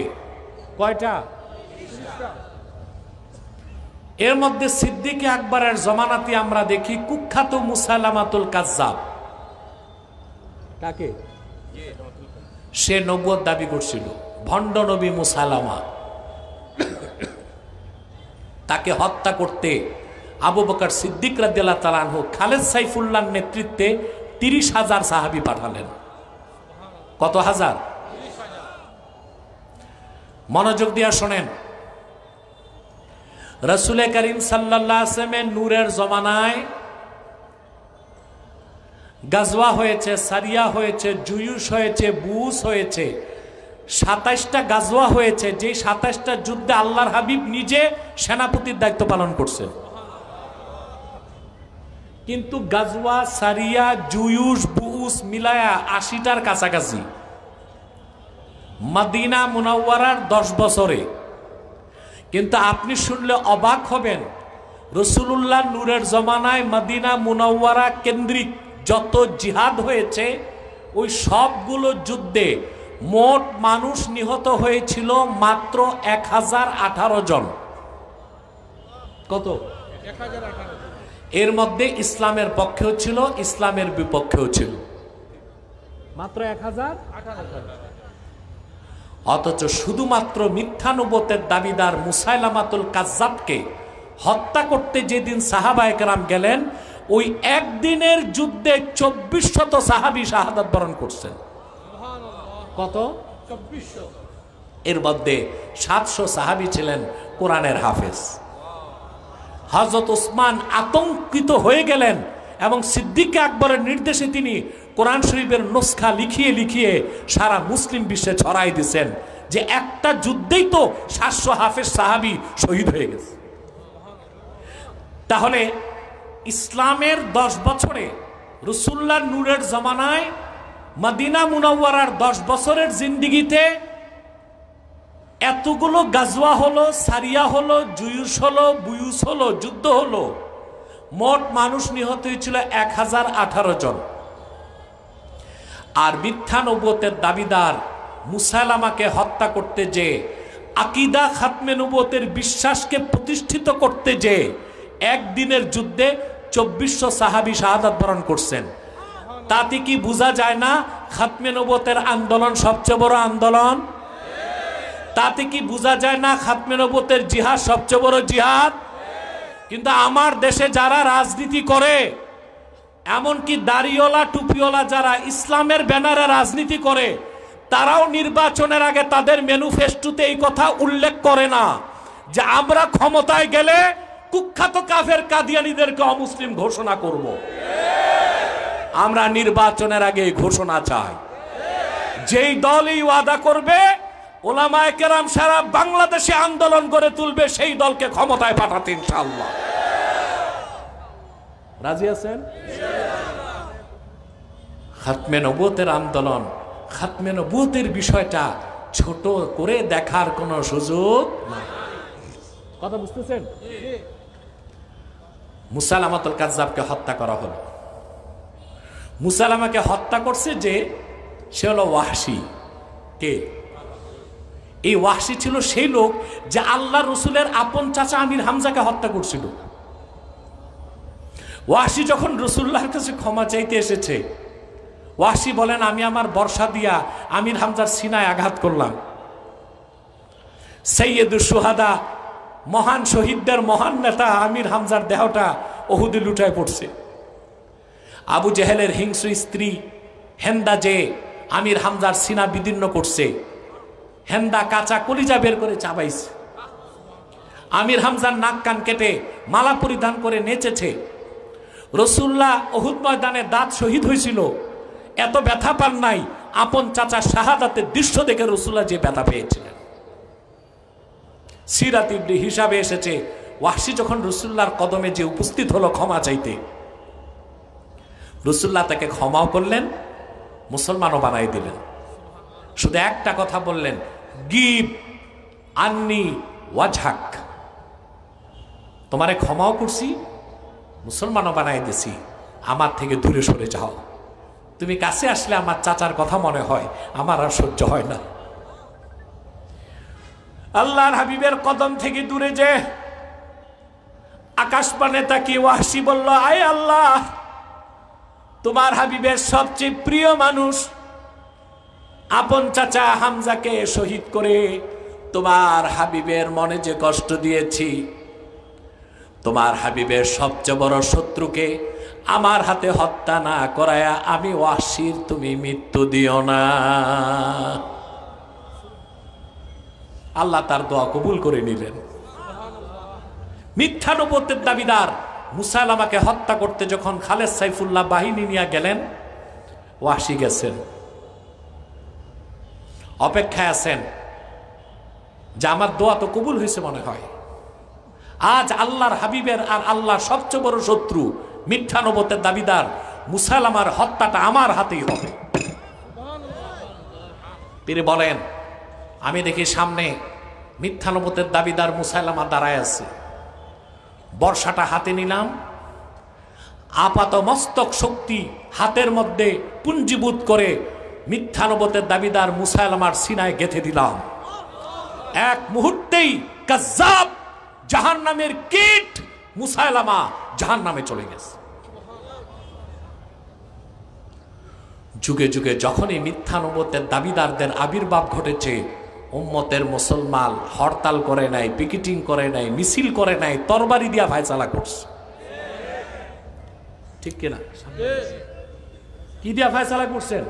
কয়টা? এর মধ্যে সিদ্দিক আকবরের জমানাতে আমরা দেখি কুখ্যাত মুসাইলামাতুল কাজ্জাব। কাকে? সে নবুয়ত দাবি করছিল, ভণ্ড নবী মুসাইলামা। তাকে হত্যা করতে আবু বকর সিদ্দিক রাদিয়াল্লাহু তাআলা আনহু খালেদ সাইফুল্লাহর নেতৃত্বে ৩০,০০০ সাহাবী পাঠালেন। কত হাজার? মনোযোগ দিয়া শোনেন। রাসূল করিম সাল্লাল্লাহু আলাইহি ওয়াসাল্লামের নূরের জমানায় গাজওয়া হয়েছে, সারিয়া হয়েছে, জুয়ুশ হয়েছে, বুস হয়েছে, ২৭টা গাজওয়া হয়েছে। যে ২৭টা যুদ্ধে আল্লাহর হাবিব নিজে সেনাপতির দায়িত্ব পালন করছেন। কিন্তু গাজওয়া, সারিয়া, জুয়ুশ, বুস মিলায়া ৮০টার কাছাকাছি। মদিনা মুনাওয়ারার ১০ বছরে। কিন্তু আপনি শুনলে অবাক হবেন, রাসূলুল্লাহ নূরের জমানায় মদিনা মুনাওয়ারা কেন্দ্রিক যত জিহাদ হয়েছে ওই সবগুলো যুদ্ধে মোট মানুষ নিহত হয়েছিল মাত্র ১০১৮ জন। কত? এর মধ্যে ইসলামের পক্ষেও ছিল, ইসলামের বিপক্ষেও ছিল, মাত্র ১০১৮। অথচ শুধুমাত্র মিথ্যা নবুয়তের দাবিদার মুসাইলামাতুল কাজ্জাবকে হত্যা করতে যেদিন সাহাবায়ে কেরাম গেলেন, ওই একদিনের যুদ্ধে ২৪০০ সাহাবী শাহাদাত বরণ করছেন। কত? ২৪০০। এর মধ্যে ৭০০ সাহাবী ছিলেন কোরআনের হাফেজ। হযরত ওসমান আতঙ্কিত হয়ে গেলেন এবং সিদ্দিক আকবরের নির্দেশে তিনি কোরআন শরীফের নুসখা লিখিয়ে লিখিয়ে সারা মুসলিম বিশ্বে ছড়াই দিয়েছেন। যে একটা যুদ্ধেই তো 700 হাফেজ সাহাবী শহীদ হয়ে গেছে। তাহলে ইসলামের 10 বছরে, রাসূলুল্লাহর নূরের জামানায়, মদিনা মুনাওয়ারার 10 বছরের জিন্দেগিতে এতগুলো গাজওয়া হলো, সারিয়া হলো, জুয়ুস হলো, বুয়ুস হলো, যুদ্ধ হলো। মোট মানুষ নিহত হয়েছিল 1018 জন। আর মিথ্যা নবুয়তের দাবিদার মুসাইলামাকে হত্যা করতে যে, আকিদা খাতমে নবুয়তের বিশ্বাসকে প্রতিষ্ঠিত করতে যে একদিনের যুদ্ধে 2400 সাহাবী শাহাদাত বরণ করছেন। তাতে কি বোঝা যায় না খাতমে নবুয়তের আন্দোলন সবচেয়ে বড় আন্দোলন? তাতে কি বোঝা যায় না খাতমে নবুয়তের জিহাদ সবচেয়ে বড় জিহাদ? কিন্তু আমার দেশে যারা রাজনীতি করে, এমনকি দাড়িওয়ালা টুপিওয়ালা যারা ইসলামের ব্যানারে রাজনীতি করে, তারাও নির্বাচনের আগে তাদের ম্যানিফেস্টোতে এই কথা উল্লেখ করে না যে আমরা ক্ষমতায় গেলে কুখ্যাত কাফের কাদিয়ানীদেরকে অমুসলিম ঘোষণা করব। আমরা নির্বাচনের আগে ঘোষণা চাই। যেই দলই ওয়াদা করবে, ওলামায়ে কেরাম সারা বাংলাদেশে আন্দোলন করে তুলবে সেই দলকে ক্ষমতায় পাঠাতে ইনশাআল্লাহ। রাজি আছেন? খাতমে নবুয়তের আন্দোলন, খাতমে নবুয়তের বিষয়টা ছোট করে দেখার কোনো সুযোগ নাই। কথা বুঝতেছেন? মুসাইলামাতুল কাজ্জাবকে হত্যা করা হলো। মুসাইলামাকে হত্যা করছে যে, সে হলো ওয়াহশী। কে? এই ওয়াহশী ছিল সেই লোক যে আল্লাহ রসুলের আপন চাচা আমির হামজাকে হত্যা করছিল। ওয়াহশী যখন রাসূলুল্লাহর কাছে ক্ষমা চাইতে এসেছে, ওয়াহশী বলেন, আমি আমার বর্ষা দিয়া আমির হামজার সিনায় আঘাত করলাম। সাইয়্যিদুশ শুহাদা, মহান শহীদদের মহান নেতা আমির হামজার দেহটা উহুদে লুটায় পড়ছে। আবু জেহেলের হিংস্র স্ত্রী হেন্দা যে আমির হামজার সিনা বিদীর্ণ করছে, হেন্দা কাঁচা কলিজা বের করে চাবাইছে। আমির হামজার নাক কান কেটে মালা পরিধান করে নেচেছে। রাসূলুল্লাহ উহুদ ময়দানে দাঁত শহীদ হয়েছিল, এত ব্যথা পান নাই। আপন চাচা শাহাদাতের দৃশ্য দেখে রাসূলুল্লাহ যে ব্যথা পেয়েছিলেন। সিরাত ইবনে হিসাবে এসেছে, ওয়াহশী যখন রাসূলুল্লাহর কদমে যে উপস্থিত হলো ক্ষমা চাইতে, রাসূলুল্লাহ তাকে ক্ষমাও করলেন, মুসলমানও বানাই দিলেন। শুধু একটা কথা বললেন, গিব আন্নি ওয়াজহাক, তোমারে ক্ষমাও করছি, মুসলমানও বানাই দিছি, আমার থেকে দূরে সরে যাও। তুমি কাছে আসলে আমার চাচার কথা মনে হয়, আমার আর সহ্য হয় না। আল্লাহর হাবিবের কদম থেকে দূরে যে আকাশপানে তাকিয়ে ওয়াহশী বলল, আয় আল্লাহ, তোমার হাবিবের সবচেয়ে প্রিয় মানুষ আপন চাচা হামজাকে শহীদ করে তোমার হাবিবের মনে যে কষ্ট দিয়েছি, তোমার হাবিবের সবচেয়ে বড় শত্রুকে আমার হাতে হত্যা না করায়া আমি ওয়াহশীর তুমি মৃত্যু দিও না। আল্লাহ তার দোয়া কবুল করে নিলেন। মিথ্যা নবুয়তের দাবিদার মুসাইলামাকে হত্যা করতে যখন খালেদ সাইফুল্লাহ বাহিনী নিয়ে গেলেন, ওয়াহশী গেছেন, অপেক্ষায় আছেন যে আমার দোয়া তো কবুল হয়েছে মনে হয়। আজ আল্লাহর হাবিবের আর আল্লাহর সবচেয়ে বড় শত্রু মিথ্যা নবুয়তের দাবিদার মুসাইলামার হত্যাটা আমার হাতেই হবে। তিনি বলেন, আমি দেখি সামনে মিথ্যা নবুয়তের দাবিদার মুসাইলামা দাঁড়ায় আছে, বর্ষাটা হাতে নিলাম, আপাত মস্তক শক্তি হাতের মধ্যে পুঞ্জীভূত করে মিথ্যা নবুয়তের দাবিদার মুসাইলামার সিনায় গেঁথে দিলাম। এক মুহূর্তেই কাজ্জাব জাহান্নামের কীট মুসাইলামা জাহান্নামে চলে গেছে। যুগে যুগে যখনই মিথ্যা নবুয়তের দাবিদারদের আবির্ভাব ঘটেছে, উম্মতের মুসলমান হরতাল করে নাই, পিকেটিং করে নাই, মিছিল করে নাই, তরবারি দিয়া ফায়সালা করছে। ঠিক কিনা? কি দিয়া ফায়সালা করছেন?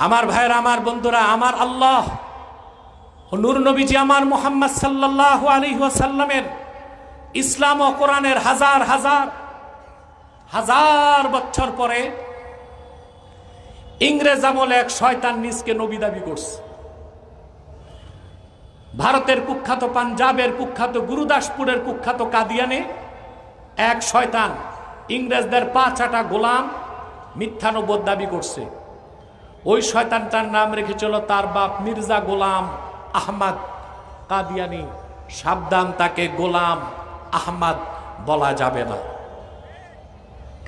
আমার ভাইয়েরা, আমার বন্ধুরা, আমার আল্লাহ নূর নবীজি আমার মুহাম্মদ সাল্লাল্লাহু আলাইহি ওয়াসাল্লামের ইসলাম ও কোরআনের হাজার হাজার হাজার বছর পরে ইংরেজ আমলে এক শয়তান নিজকে নবী দাবি করছে। ভারতের কুখ্যাত, পাঞ্জাবের কুখ্যাত, গুরুদাসপুরের কুখ্যাত কাদিয়ানে এক শয়তান ইংরেজদের পা চাটা গোলাম মিথ্যা নবুয়ত দাবি করছে। ওই শয়তানটার নাম রেখেছিল তার বাপ মির্জা গোলাম আহমদ কাদিয়ানি। সাবধান, তাকে গোলাম আহমদ বলা যাবে না,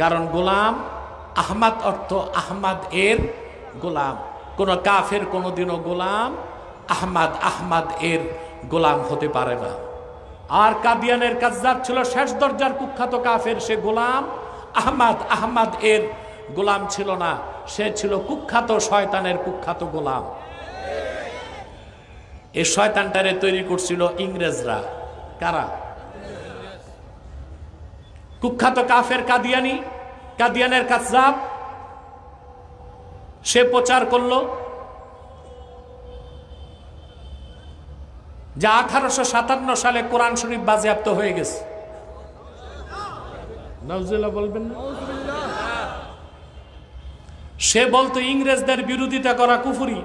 কারণ গোলাম আহমদ অর্থ আহমদ এর গোলাম। কোন কাফের কোনোদিনও গোলাম আহমদ এর গোলাম হতে পারে না। আর কাদিয়ানের কাজ্জাব ছিল শেষ দরজার কুখ্যাত কাফের, সে গোলাম আহমদ এর গোলাম ছিল না, সে ছিল কুখ্যাত শয়তানের কুখ্যাত গোলাম। এই শয়তানটারে তৈরি করছিল ইংরেজরা। কারা? কুখ্যাত কাফের কাদিয়ানি, কাদিয়ানের কাজ্জাব। সে প্রচার করলো যে 1857 সালে কোরআন শরীফ বাজেয়াপ্ত হয়ে গেছে। নাউজুবিল্লাহ বলবেন না? সে বলতো ইংরেজদের বিরোধিতা করা কুফরি,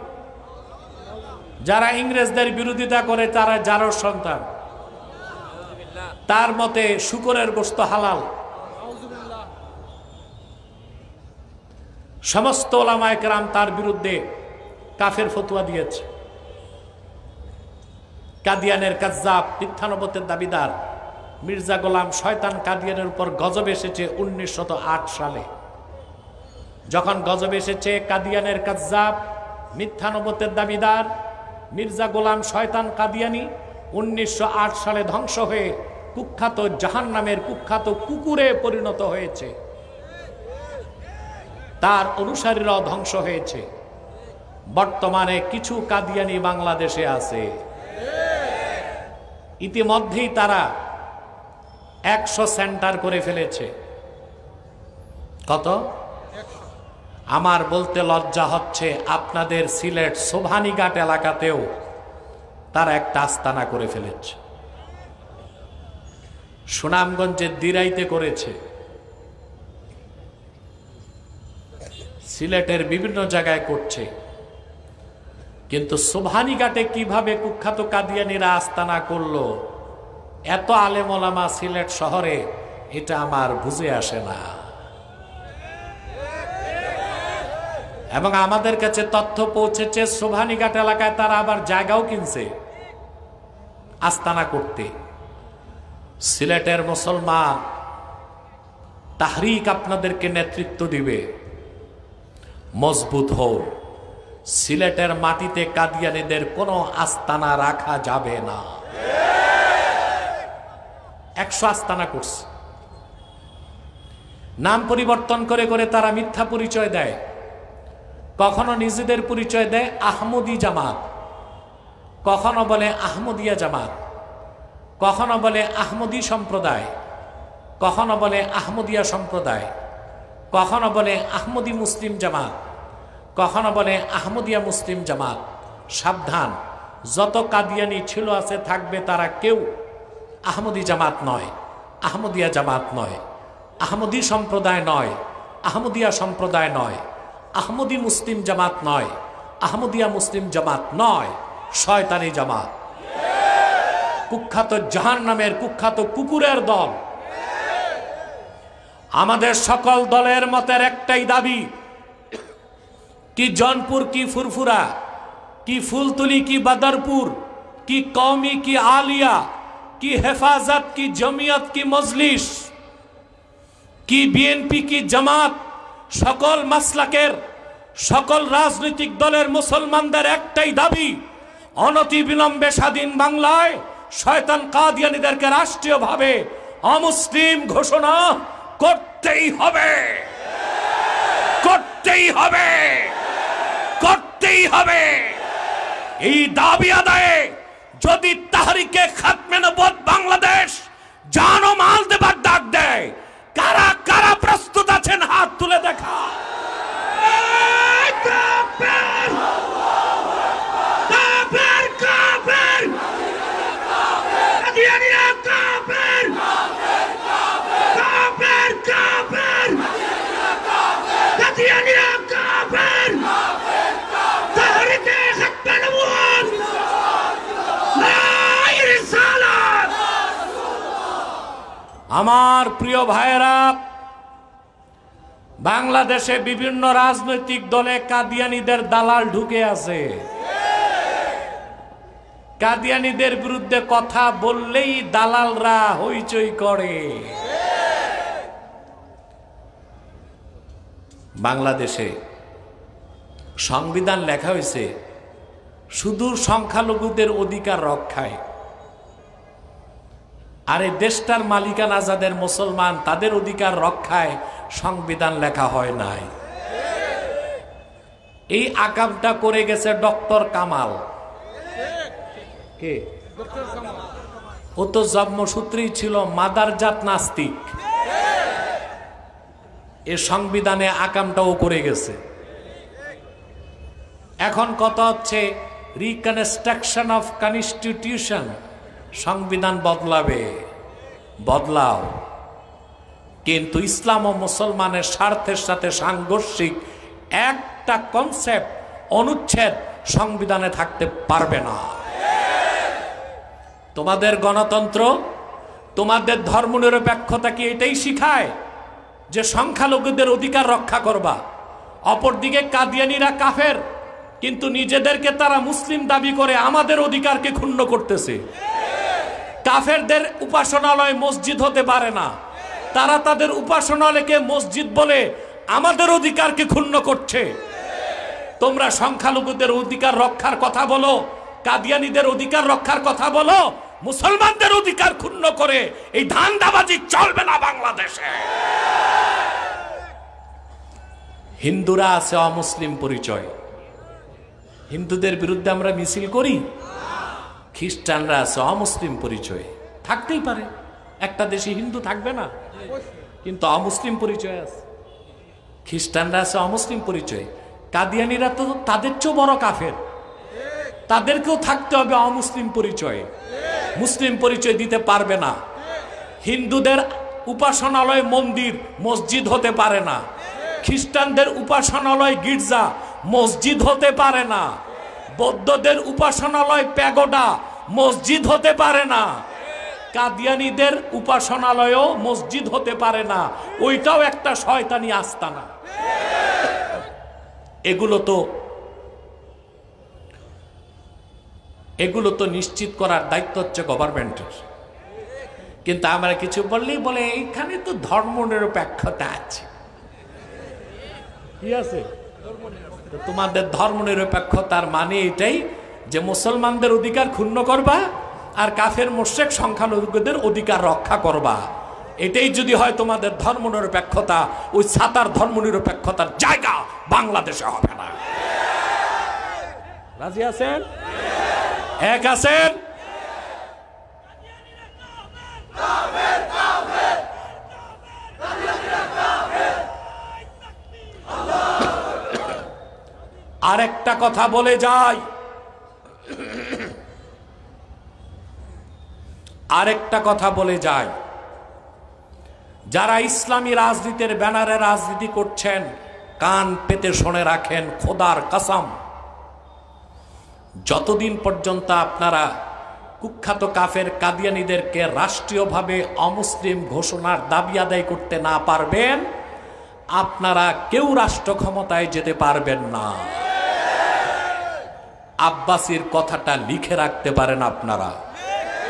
যারা ইংরেজদের বিরোধিতা করে তারা জারর সন্তান। তার মতে শূকরের গোশত হালাল। সমস্ত ওলামায়ে কেরাম তার বিরুদ্ধে কাফের ফতোয়া দিয়েছে। কাদিয়ানের কাজ্জাব, মিথ্যা নবুয়তের দাবিদার মির্জা গোলাম শয়তান কাদিয়ানের উপর গজব এসেছে 1908 সালে। যখন গজব এসেছে, কাদিয়ানের কাজ্জাব, মিথ্যা নবুয়তের দাবিদার মির্জা গোলাম শয়তান কাদিয়ানি 1908 সালে ধ্বংস হয়ে কুখ্যাত জাহান্নামের কুখ্যাত কুকুরে পরিণত হয়েছে। তার অনুসারীরাও ধ্বংস হয়েছে। বর্তমানে কিছু কাদিয়ানি বাংলাদেশে আছে। ইতিমধ্যেই তারা 100 সেন্টার করে ফেলেছে। কত? আমার বলতে লজ্জা হচ্ছে, আপনাদের সিলেট সোভানীঘাট এলাকাতেও তারা একটা আস্তানা করে ফেলেছে। সুনামগঞ্জের দিরাইতে করেছে, সিলেটের বিভিন্ন জায়গায় করছে। কিন্তু সোভানীঘাটে কিভাবে কুখ্যাত কাদিয়ানিরা আস্তানা করলো, এত আলেম ওলামা সিলেট শহরে, এটা আমার বুঝে আসে না। এবং আমাদের কাছে তথ্য পৌঁছেছে সোভানীঘাট এলাকায় তারা আবার জায়গাও কিনছে আস্তানা করতে। সিলেটের মুসলমান তাহরিক আপনাদেরকে নেতৃত্ব দিবে, মজবুত হোক। সিলেটের মাটিতে কাদিয়ানীদের কোনো আস্তানা রাখা যাবে না। 100 আস্তানা করছে। নাম পরিবর্তন করে করে তারা মিথ্যা পরিচয় দেয়। কখনো নিজেদের পরিচয় দেয় আহমদী জামাত, কখনো বলে আহমদিয়া জামাত, কখনো বলে আহমদী সম্প্রদায়, কখনো বলে আহমদিয়া সম্প্রদায়, কখনো বলে আহমদী মুসলিম জামাত, কখনো বলে আহমদিয়া মুসলিম জামাত। সাবধান, যত কাদিয়ানি ছিল আছে থাকবে, তারা কেউ আহমদী জামাত নয়, আহমদিয়া জামাত নয়, আহমদী সম্প্রদায় নয়, আহমদিয়া সম্প্রদায় নয়, আহমদী মুসলিম জামাত নয়, আহমদিয়া মুসলিম জামাত নয়, শয়তানি জামাত, কুখ্যাত জাহান্নামের কুখ্যাত কুকুরের দল। আমাদের সকল দলের মতের একটাই দাবি, কি জনপুর, কি ফুরফুরা, কি ফুলতুলি, কি বদরপুর, কি কওমি, কি আলিয়া, কি হেফাজত, কি জমিয়ত, কি মজলিস, কি বিএনপি, কি জামাত, সকল মাসলাকের সকল রাজনৈতিক দলের মুসলমানদের একটাই দাবি, অনতিবিলম্বে স্বাধীন বাংলায় শয়তান কাদিয়ানীদেরকে রাষ্ট্রীয়ভাবে অমুসলিম ঘোষণা করতেই হবে, করতেই হবে, করতেই হবে। এই দাবি আদায়ে যদি তাহরিকে খাতমে নবুয়ত বাংলাদেশ জান ও মাল দেবার ডাক দেয়, কারা কারা প্রস্তুত আছেন হাত তুলে দেখা। কাদিয়ানীরা কাফের। আমার প্রিয় ভাইয়েরা, বাংলাদেশে বিভিন্ন রাজনৈতিক দলে কাদিয়ানীদের দালাল ঢুকে আছে। কাদিয়ানীদের বিরুদ্ধে কথা বললেই দালালরা হইচই করে। বাংলাদেশে সংবিধান লেখা হয়েছে সুদূর সংখ্যালঘুদের অধিকার রক্ষায়, আর এই দেশটার মালিকানা যাদের মুসলমান তাদের অধিকার রক্ষায় সংবিধান লেখা হয় নাই। এই আকামটা করে গেছে ডক্টর কামাল। কে? ও তো জন্মসূত্রেই ছিল মাদারজাত নাস্তিক। এ সংবিধানে আকামটাও করে গেছে। এখন কথা হচ্ছে রিকনস্ট্রাকশন অফ কনস্টিটিউশন, সংবিধান বদলাবে, বদলাও, কিন্তু ইসলাম ও মুসলমানের স্বার্থের সাথে সাংঘর্ষিক একটা কনসেপ্ট, অনুচ্ছেদ সংবিধানে থাকতে পারবে না। তোমাদের গণতন্ত্র, তোমাদের ধর্মনিরপেক্ষতা কি এটাই শিখায় যে সংখ্যালঘুদের অধিকার রক্ষা করবা? অপরদিকে কাদিয়ানীরা কাফের, কিন্তু নিজেদেরকে তারা মুসলিম দাবি করে আমাদের অধিকারকে ক্ষুণ্ণ করতেছে। কাফেরদের উপাসনালয় মসজিদ হতে পারে না, তারা তাদের উপাসনালয়কে মসজিদ বলে আমাদের অধিকারকে ক্ষুণ্ণ করছে। তোমরা সংখ্যালঘুদের অধিকার রক্ষার কথা বলো, কাদিয়ানীদের অধিকার রক্ষার কথা বলো, মুসলমানদের অধিকার ক্ষুণ্ণ করে এই ধান্দাবাজি চলবে না বাংলাদেশে। হিন্দুরা আছে অমুসলিম পরিচয়, হিন্দুদের বিরুদ্ধে আমরা মিছিল করি। খ্রিস্টানরা আছে অমুসলিম পরিচয়, থাকতেই পারে, একটা দেশে হিন্দু থাকবে না, কিন্তু অমুসলিম পরিচয় আছে। খ্রিস্টানরা আছে অমুসলিম পরিচয়, কাদিয়ানীরা তো তাদের চেয়েও বড় কাফের, তাদেরকেও থাকতে হবে অমুসলিম পরিচয়, মুসলিম পরিচয় দিতে পারবে না। হিন্দুদের উপাসনালয় মন্দির মসজিদ হতে পারে না, খ্রিস্টানদের উপাসনালয় গির্জা মসজিদ হতে পারে না, বৌদ্ধদের উপাসনালয় প্যাগোডা মসজিদ হতে পারে না, কাদিয়ানীদের উপাসনালয়ও মসজিদ হতে পারে না, ওইটাও একটা শয়তানি আস্তানা। এগুলো তো নিশ্চিত করার দায়িত্ব হচ্ছে গভর্নমেন্টের। কিন্তু আমরা কিছু বললেই বলে এইখানে তো ধর্মনিরপেক্ষতা আছে। কি আছে? তোমাদের ধর্মনিরপেক্ষতার মানে এটাই যে মুসলমানদের অধিকার ক্ষুণ্ণ করবা আর কাফের মুশরিক সংখ্যালঘুদের অধিকার রক্ষা করবা। এটাই যদি হয় তোমাদের ধর্মনিরপেক্ষতা, ওই ছাতার ধর্মনিরপেক্ষতার জায়গা বাংলাদেশে হবে না। রাজি আছেন? এক আছেন? আরেকটা কথা বলে যাই, যারা ইসলামী রাজনীতির ব্যানারে রাজনীতি করছেন কান পেতে শুনে রাখেন, খোদার কসম, যতদিন পর্যন্ত আপনারা কুখ্যাত কাফের কাদিয়ানীদেরকে রাষ্ট্রীয়ভাবে অমুসলিম ঘোষণার দাবি আদায় করতে না পারবেন, আপনারা কেউ রাষ্ট্র ক্ষমতায় যেতে পারবেন না। আব্বাসীর কথাটা লিখে রাখতে পারেন আপনারা,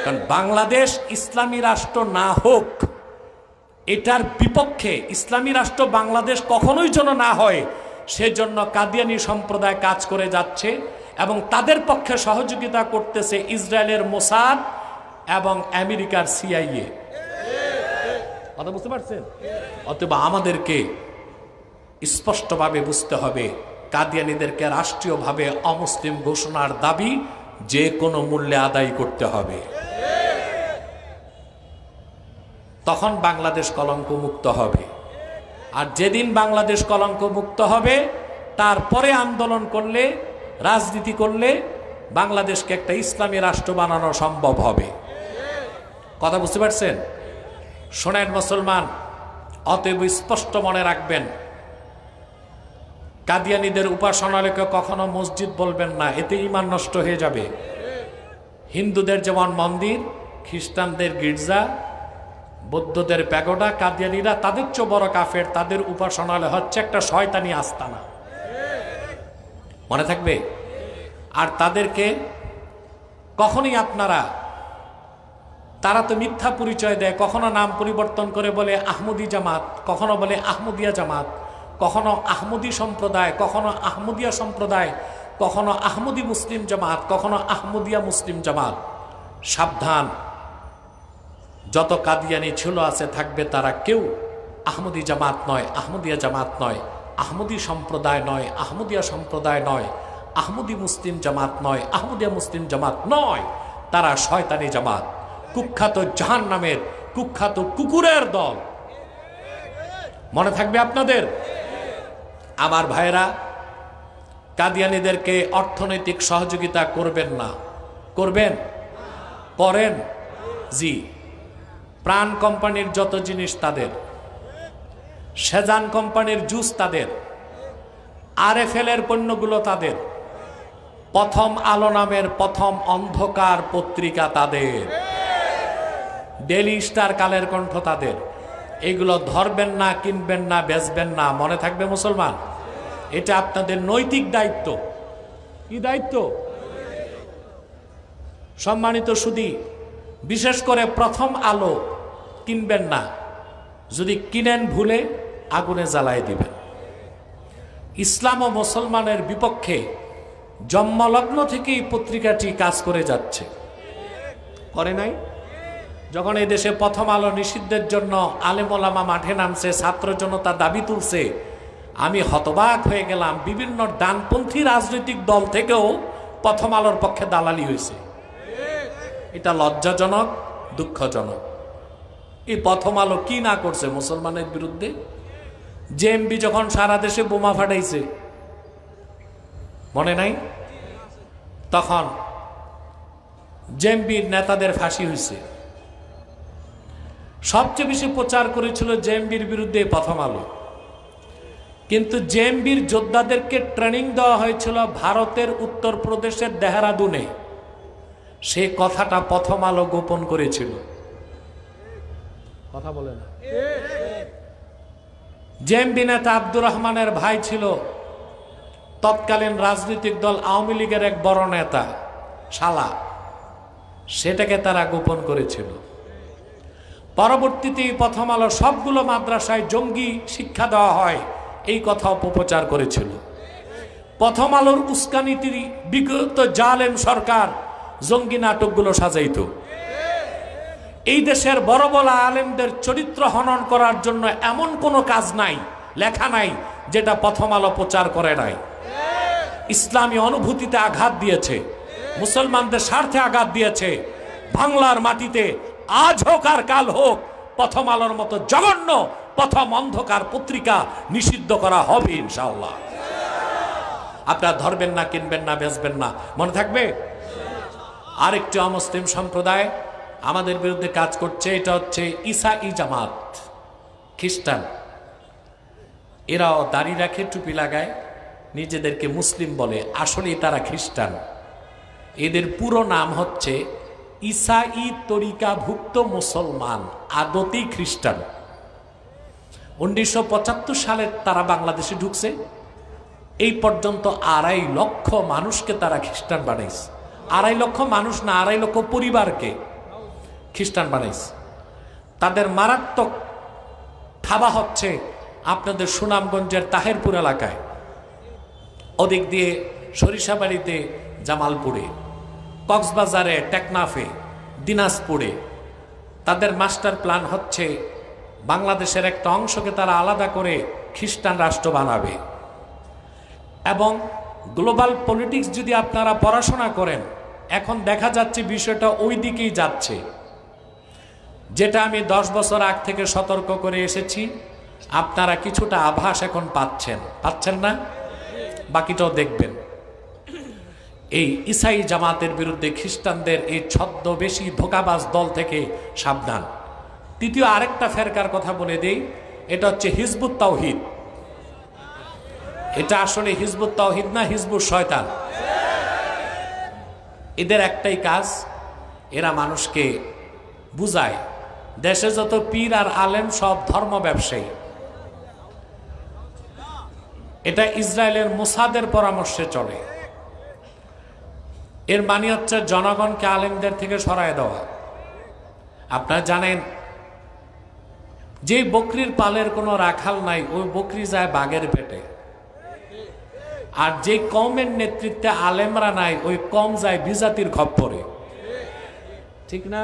কারণ বাংলাদেশ ইসলামী রাষ্ট্র না হোক, এটার বিপক্ষে ইসলামী রাষ্ট্র বাংলাদেশ কখনোই যেন না হয়, সেজন্য কাদিয়ানী সম্প্রদায় কাজ করে যাচ্ছে এবং তাদের পক্ষে সহযোগিতা করতেছে ইসরায়েলের মোসাদ এবং আমেরিকার সিআইএ। কথা বুঝতে পারছেন? অতএব আমাদেরকে স্পষ্টভাবে বুঝতে হবে, কাদিয়ানীদেরকে রাষ্ট্রীয়ভাবে অমুসলিম ঘোষণার দাবি যে কোনো মূল্যে আদায় করতে হবে। তখন বাংলাদেশ কলঙ্ক মুক্ত হবে। আর যেদিন বাংলাদেশ কলঙ্ক মুক্ত হবে, তারপরে আন্দোলন করলে, রাজনীতি করলে বাংলাদেশকে একটা ইসলামী রাষ্ট্র বানানো সম্ভব হবে। কথা বুঝতে পারছেন? শোনেন মুসলমান, অতএব স্পষ্ট মনে রাখবেন, কাদিয়ানীদের উপাসনালয়কে কখনো মসজিদ বলবেন না, এতে ঈমান নষ্ট হয়ে যাবে। হিন্দুদের যেমন মন্দির, খ্রিস্টানদের গির্জা, বৌদ্ধদের প্যাগোডা, কাদিয়ানীরা তাদের চেয়ে বড় কাফের, তাদের উপাসনালয় হচ্ছে একটা শয়তানি আস্তানা, মনে থাকবে। আর তাদেরকে কখনোই আপনারা, তারা তো মিথ্যা পরিচয় দেয়, কখনো নাম পরিবর্তন করে বলে আহমদি জামাত, কখনো বলে আহমদিয়া জামাত, কখনো আহমদি সম্প্রদায়, কখনো আহমদিয়া সম্প্রদায়, কখনো আহমদি মুসলিম জামাত, কখনো আহমদিয়া মুসলিম জামাত। সাবধান, যত কাদিয়ানি ছিল আছে থাকবে, তারা কেউ আহমদি জামাত নয়, আহমদিয়া জামাত নয়, আহমদি সম্প্রদায় নয়, আহমদিয়া সম্প্রদায় নয়, আহমদি মুসলিম জামাত নয়, আহমদিয়া মুসলিম জামাত নয়, তারা শয়তানি জামাত, কুখ্যাত জাহান্নামের কুখ্যাত কুকুরের দল। মনে থাকবে আপনাদের। আমার ভাইরা, কাদিয়ানীদেরকে অর্থনৈতিক সহযোগিতা করবেন না। করবেন? করেন? জি। প্রাণ কোম্পানির যত জিনিস তাদের, সেজান কোম্পানির জুস তাদের, RFL এর পণ্যগুলো তাদের, প্রথম আলো নামের প্রথম অন্ধকার পত্রিকা তাদের, ডেইলি স্টার, কালের কণ্ঠ তাদের। এগুলো ধরবেন না, কিনবেন না, বেচবেন না। মনে থাকবে মুসলমান, এটা আপনাদের নৈতিক দায়িত্ব। কি দায়িত্ব? সম্মানিত সুধী, বিশেষ করে প্রথম আলো কিনবেন না। যদি কিনেন ভুলে, আগুনে জ্বালায় দিবেন। ইসলাম ও মুসলমানের বিপক্ষে জন্মলগ্ন থেকেই পত্রিকাটি কাজ করে যাচ্ছে, করে নাই? যখন এই দেশে প্রথম আলো নিষিদ্ধের জন্য আলেম ওলামা মাঠে নামছে, ছাত্র জনতা দাবি তুলছে, আমি হতবাক হয়ে গেলাম। বিভিন্ন ডানপন্থী রাজনৈতিক দল থেকেও প্রথম আলোর পক্ষে দালালি হয়েছে। এটা লজ্জাজনক, দুঃখজনক। এই প্রথম আলো কি না করছে মুসলমানের বিরুদ্ধে? জেএমবি যখন সারা দেশে বোমা ফাটাইছে, মনে নাই? তখন জেএমবির নেতাদের ফাঁসি হয়েছে। সবচেয়ে বেশি প্রচার করেছিল জেএমবির বিরুদ্ধে প্রথম আলো। কিন্তু জেএমবির যোদ্ধাদেরকে ট্রেনিং দেওয়া হয়েছিল ভারতের উত্তরপ্রদেশের দেহরাদুনে। সে কথাটা প্রথম আলো গোপন করেছিল। কথা বলে না। জেএমবি নেতা আব্দুর রহমানের ভাই ছিল তৎকালীন রাজনৈতিক দল আওয়ামী লীগের এক বড় নেতা, শালা। সেটাকে তারা গোপন করেছিল। পরবর্তীতে প্রথম আলো সবগুলো মাদ্রাসায় জঙ্গি শিক্ষা দেওয়া হয়, এই কথা অপপ্রচার করেছিল। প্রথম আলোর উস্কানিতে বিগত জালেম সরকার জঙ্গি নাটকগুলো সাজাইত। এই দেশের বড় বড় আলেমদের চরিত্র হনন করার জন্য এমন কোনো কাজ নাই, লেখা নাই, যেটা প্রথম আলো প্রচার করে নাই। ইসলামী অনুভূতিতে আঘাত দিয়েছে, মুসলমানদের স্বার্থে আঘাত দিয়েছে। বাংলার মাটিতে আজ হোক আর কাল হোক, প্রথম আলোর মতো জঘন্য প্রথম অন্ধকার পত্রিকা নিষিদ্ধ করা হবে ইনশাআল্লাহ। আপনারা ধরবেন না, কিনবেন না, বেচবেন না। মনে থাকবে। আরেকটি অমুসলিম সম্প্রদায় আমাদের বিরুদ্ধে কাজ করছে, এটা হচ্ছে ঈসাই জামাত, খ্রিস্টান। এরাও দাড়ি রাখে, টুপি লাগায়, নিজেদেরকে মুসলিম বলে, আসলে তারা খ্রিস্টান। এদের পুরো নাম হচ্ছে ঈসাই তরিকাভুক্ত মুসলমান, আদতেই খ্রিস্টান। 1975 সালে তারা বাংলাদেশে ঢুকছে। এই পর্যন্ত 2.5 লক্ষ মানুষকে তারা খ্রিস্টান বানাইছে। 2.5 লক্ষ মানুষ না, 2.5 লক্ষ পরিবারকে খ্রিস্টান বানাইছে। তাদের মারাত্মক থাবা হচ্ছে আপনাদের সুনামগঞ্জের তাহেরপুর এলাকায়, ওদিক দিয়ে সরিষাবাড়িতে, জামালপুরে, কক্সবাজারে, টেকনাফে, দিনাজপুরে। তাদের মাস্টার প্ল্যান হচ্ছে বাংলাদেশের একটা অংশকে তারা আলাদা করে খ্রিস্টান রাষ্ট্র বানাবে। এবং গ্লোবাল পলিটিক্স যদি আপনারা পড়াশোনা করেন, এখন দেখা যাচ্ছে বিষয়টা ওই দিকেই যাচ্ছে। যেটা আমি 10 বছর আগ থেকে সতর্ক করে এসেছি, আপনারা কিছুটা আভাস এখন পাচ্ছেন না? বাকিটাও দেখবেন। এই ঈসাই জামাতের বিরুদ্ধে খ্রিস্টানদের এই ছদ্মবেশী ধোঁকাবাজ দল থেকে সাবধান। তৃতীয় আরেকটা ফেরকার কথা বলে দেই, এটা হচ্ছে হিজবুত তাওহীদ। এটা আসলে হিজবুত তাওহীদ না, হিজবুত শয়তান। এদের একটাই কাজ, এরা মানুষকে বুঝায় দেশে যত পীর আর আলেম সব ধর্ম ব্যবসায়ী। এটা ইসরায়েলের মোসাদের পরামর্শে চলে। এর মানে হচ্ছে জনগণকে আলেমদের থেকে সরায় দেওয়া। আপনারা জানেন যে বকরির পালের কোনো রাখাল নাই, ওই বকরি যায় বাঘের পেটে। আর যে কমের নেতৃত্বে আলেমরা নাই, ওই কম যায় বিজাতির খপ্পরে। ঠিক না?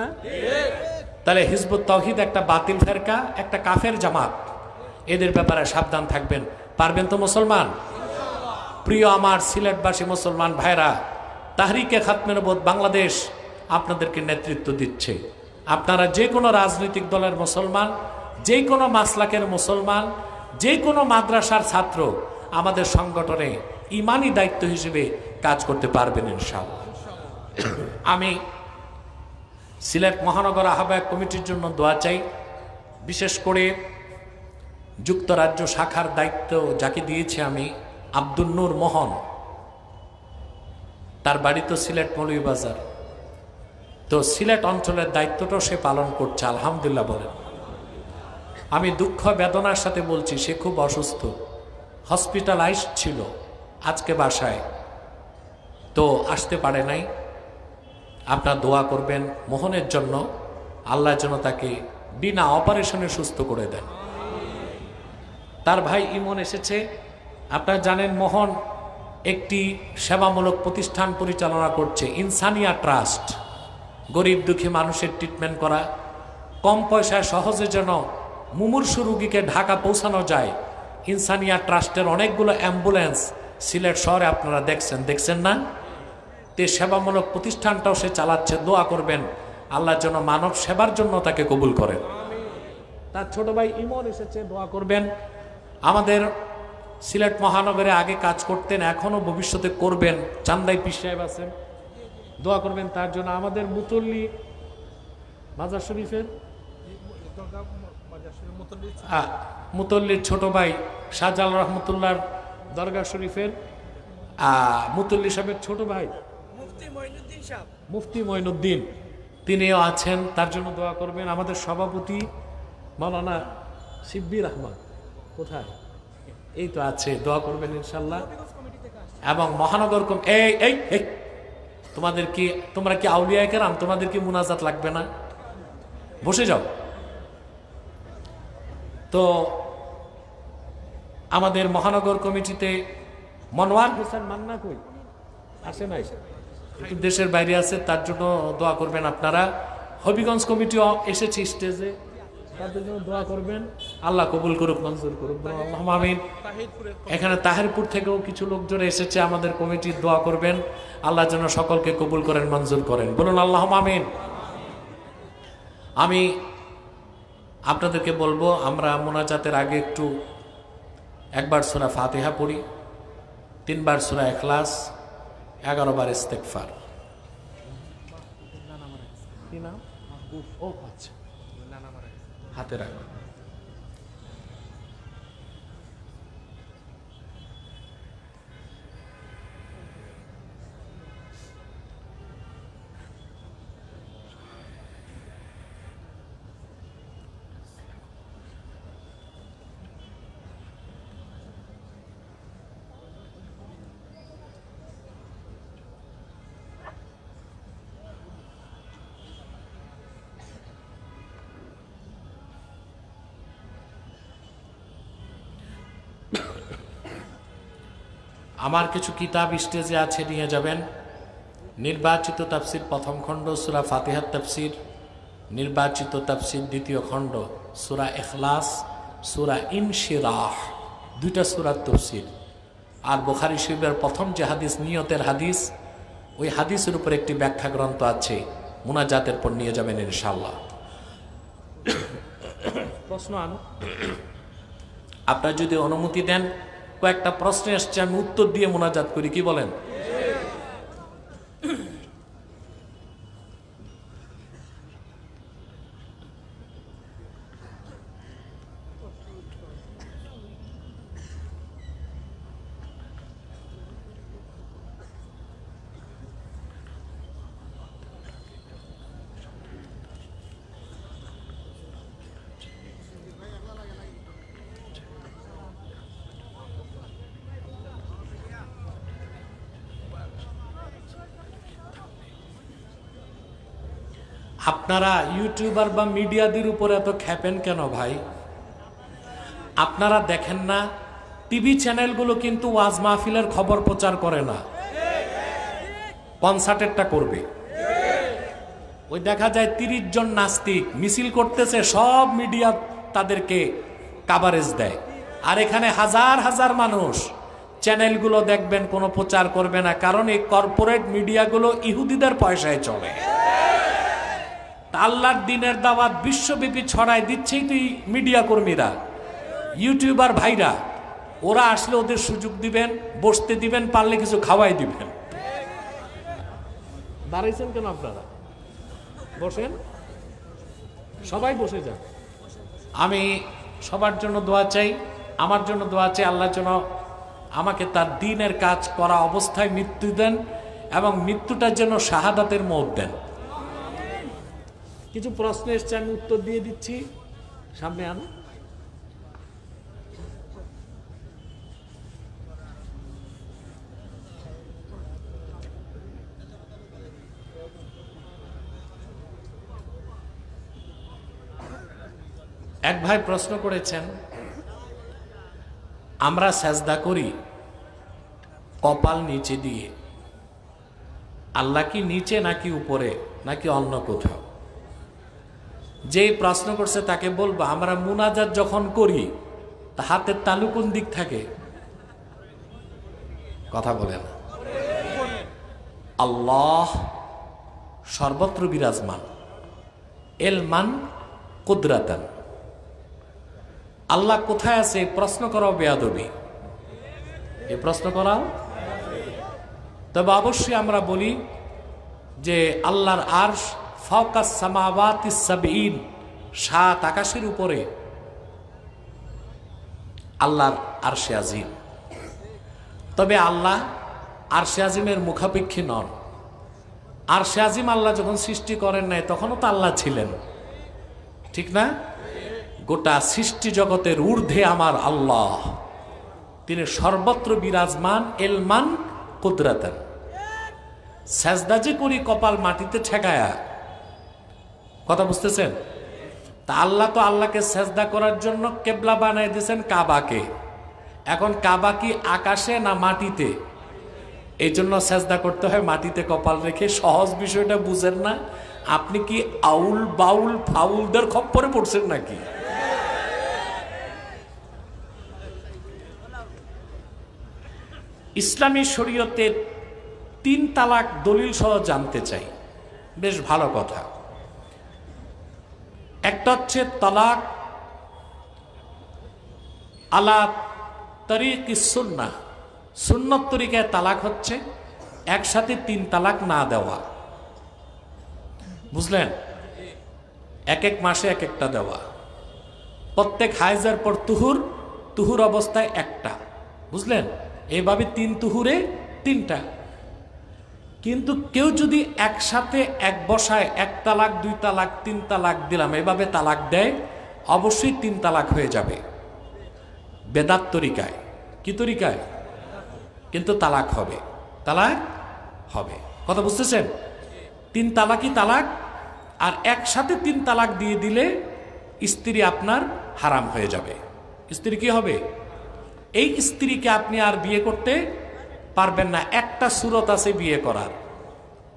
তাহলে হিজবুত তাওহীদ একটা বাতিল ফেরকা, একটা কাফের জামাত। এদের ব্যাপারে সাবধান থাকবেন। পারবেন তো মুসলমান? প্রিয় আমার সিলেটবাসী মুসলমান ভাইরা, তাহরিকে খাতমে নবুয়ত বাংলাদেশ আপনাদেরকে নেতৃত্ব দিচ্ছে। আপনারা যে কোনো রাজনৈতিক দলের মুসলমান, যে কোনো মাসলাকের মুসলমান, যে কোনো মাদ্রাসার ছাত্র আমাদের সংগঠনে ইমানি দায়িত্ব হিসেবে কাজ করতে পারবেন ইনশাআল্লাহ। আমি সিলেট মহানগর আহ্বায়ক কমিটির জন্য দোয়া চাই। বিশেষ করে যুক্তরাজ্য শাখার দায়িত্ব যাকে দিয়েছি আমি, আব্দুল নূর মোহন, তার বাড়ি তো সিলেট মৌলভীবাজার। তো সিলেট অঞ্চলের দায়িত্বটাও সে পালন করছে, আলহামদুলিল্লাহ বলেন। আমি দুঃখ বেদনার সাথে বলছি, সে খুব অসুস্থ, হসপিটালাইজড ছিল, আজকে বাসায়, তো আসতে পারে নাই। আপনারা দোয়া করবেন মোহনের জন্য, আল্লাহ যেন তাকে বিনা অপারেশনে সুস্থ করে দেন। তার ভাই ইমন এসেছে। আপনারা জানেন মোহন একটি সেবামূলক প্রতিষ্ঠান পরিচালনা করছে, ইনসানিয়া ট্রাস্ট। গরিব দুঃখী মানুষের ট্রিটমেন্ট করা, কম পয়সায় সহজে যেন মুমূর্ষু রোগীকে ঢাকা পৌঁছানো যায়। ইনসানিয়া ট্রাস্টের অনেকগুলো অ্যাম্বুলেন্স সিলেট শহরে আপনারা দেখছেন না? তে সেবামূলক প্রতিষ্ঠানটাও সে চালাচ্ছে। দোয়া করবেন আল্লাহ যেন মানব সেবার জন্য তাকে কবুল করেন। তার ছোট ভাই ইমন এসেছে, দোয়া করবেন। আমাদের সিলেট মহানগরে আগে কাজ করতেন, এখনো ভবিষ্যতে করবেন, চান্দাই পীর সাহেব আছেন, দোয়া করবেন তার জন্য। আমাদের মুতল্লি মাজার শরীফের মুতল্লির ছোট ভাই শাহজালাল রহমতুল্লাহর দরগা শরীফের মুতল্লি সাহেবের ছোট ভাই মুফতি মঈনুদ্দিন, তিনিও আছেন, তার জন্য দোয়া করবেন। আমাদের সভাপতি মাওলানা শিব্বির আহমদ কোথায়? এই তো আছে, দোয়া করবেন ইনশাল্লাহ। এবং মহানগর এই তোমরা কি আউলিয়া কেরাম? তোমাদের কি মুনাজাত লাগবে না? বসে যাও। তো আমাদের মহানগর কমিটিতে মনোয়ার হোসেন মান্না কই আসে নাই, একটু দেশের বাইরে আছে, তার জন্য দোয়া করবেন আপনারা। হবিগঞ্জ কমিটিও এসেছে স্টেজে, তাদের জন্য দোয়া করবেন। আল্লাহ কবুল করুক, মঞ্জুর করুক, আল্লাহুম্মা আমিন। এখানে তাহিরপুর থেকেও কিছু লোকজন এসেছে, আমাদের কমিটির দোয়া করবেন আল্লাহ যেন সকলকে কবুল করেন, মঞ্জুর করেন, বলুন আল্লাহুম্মা আমিন। আমি আপনাদেরকে বলবো, আমরা মোনাজাতের আগে একটু একবার সূরা ফাতিহা পড়ি, 3 বার সূরা ইখলাস, 11 বার ইস্তেগফার। কি নাম? ও আচ্ছা, হাতে রাখো। আমার কিছু কিতাব স্টেজে আছে, নিয়ে যাবেন। নির্বাচিত তাফসির প্রথম খণ্ড সূরা ফাতিহার তাফসির, নির্বাচিত তাফসির দ্বিতীয় খণ্ড সূরা ইখলাস, সূরা ইনশিরাহ, 2টা সূরার তাফসির। আর বুখারী শরীফের প্রথম যে হাদিস, নিয়তের হাদিস, ওই হাদিসের উপর একটি ব্যাখ্যা গ্রন্থ আছে, মুনাজাতের পর নিয়ে যাবেন ইনশাআল্লাহ। প্রশ্ন আনো, আপনারা যদি অনুমতি দেন, কয়েকটা প্রশ্ন আসছে, আমি উত্তর দিয়ে মুনাজাত করি, কি বলেন? আপনারা ইউটিউবার বা মিডিয়াদের উপরে এত খেপেন কেন ভাই? আপনারা দেখেন না টিভি চ্যানেলগুলো কিন্তু ওয়াজ মাহফিলের খবর প্রচার করে না, কনসার্টেরটা করবে। ওই দেখা যায় 30 জন নাস্তিক মিছিল করতেছে, সব মিডিয়া তাদেরকে কাভারেজ দেয়। আর এখানে হাজার হাজার মানুষ, চ্যানেলগুলো দেখবেন কোনো প্রচার করবে না, কারণ এই কর্পোরেট মিডিয়াগুলো ইহুদিদের পয়সায় চলে। আল্লাহর দিনের দাওয়াত বিশ্বব্যাপী ছড়ায় দিচ্ছেই তো মিডিয়া কর্মীরা, ইউটিউবার ভাইরা। ওরা আসলে ওদের সুযোগ দিবেন, বসতে দিবেন, পারলে কিছু খাওয়াই দিবেন। দাঁড়াইছেন কেন আপনারা? বসেন, সবাই বসে যান। আমি সবার জন্য দোয়া চাই, আমার জন্য দোয়া চাই। আল্লাহর জন্য আমাকে তার দ্বীনের কাজ করা অবস্থায় মৃত্যু দেন এবং মৃত্যুটার জন্য শাহাদাতের মওত দেন। কিছু প্রশ্ন এসছে, আমি উত্তর দিয়ে দিচ্ছি। সামনে আনো। এক ভাই প্রশ্ন করেছেন, আমরা সেজদা করি কপাল নিচে দিয়ে, আল্লাহ কি নিচে নাকি উপরে নাকি অন্য কোথাও? যেই প্রশ্ন করছে তাকে বলবো, আমরা মুনাজাত যখন করি তা হাতের তালু কোন দিক থাকে? কথা বলে না। আল্লাহ সর্বত্র বিরাজমান, এলমান কুদরাতান। আল্লাহ কোথায় আছে প্রশ্ন করাও বেয়াদবি, এ প্রশ্ন করাও। তবে অবশ্যই আমরা বলি যে আল্লাহর আরশ ফাওকাস সামাওয়াতিস সাবঈন, 7 আকাশের উপরে আল্লাহর আরশে আজিম। তবে আল্লাহ আরশে আজিমের মুখাপেক্ষী নন। আরশে আজিম আল্লাহ যখন সৃষ্টি করেন নাই তখনও তো আল্লাহ ছিলেন, ঠিক না? গোটা সৃষ্টি জগতের ঊর্ধ্বে আমার আল্লাহ, তিনি সর্বত্র বিরাজমান, এলমান কুদরাতান। সেজদা যে করি কপাল মাটিতে ঠেকায়া, কথা বুঝতেছেন? তা আল্লাহ তো আল্লাহকে সেজদা করার জন্য কেবলা বানাই দিয়েছেন কাবাকে। এখন কাবা কি আকাশে না মাটিতে? এই জন্য সেজদা করতে হয় মাটিতে কপাল রেখে। সহজ বিষয়টা বুঝেন না? আপনি কি আউল বাউল ফাউলদের খপ্পরে পড়ছেন নাকি? ইসলামী শরীয়তের 3 তালাক দলিল সহ জানতে চাই। বেশ ভালো কথা। একটা হচ্ছে তালাক আলা তরিকিস সুন্নাহ, সুন্নত তরিকায় তালাক হচ্ছে একসাথে 3 তালাক না দেওয়া। বুঝলেন? এক এক মাসে এক একটা দেওয়া, প্রত্যেক হাইজের পর তুহুর, তুহুর অবস্থায় একটা। বুঝলেন? এইভাবে 3 তুহুরে 3টা। কিন্তু কেউ যদি একসাথে এক বসায় 1 তালাক 2 তালাক 3 তালাক দিলাম এভাবে তালাক দেয়, অবশ্যই 3 তালাক হয়ে যাবে বেদাত তরিকায়। কি তরিকায়? কিন্তু তালাক হবে, তালাক হবে। কথা বুঝতেছেন? 3 তালাকই তালাক। আর একসাথে 3 তালাক দিয়ে দিলে স্ত্রী আপনার হারাম হয়ে যাবে। স্ত্রী কি হবে? এই স্ত্রীকে আপনি আর বিয়ে করতে পারবেন না। একটা সুরত আছে বিয়ে করার।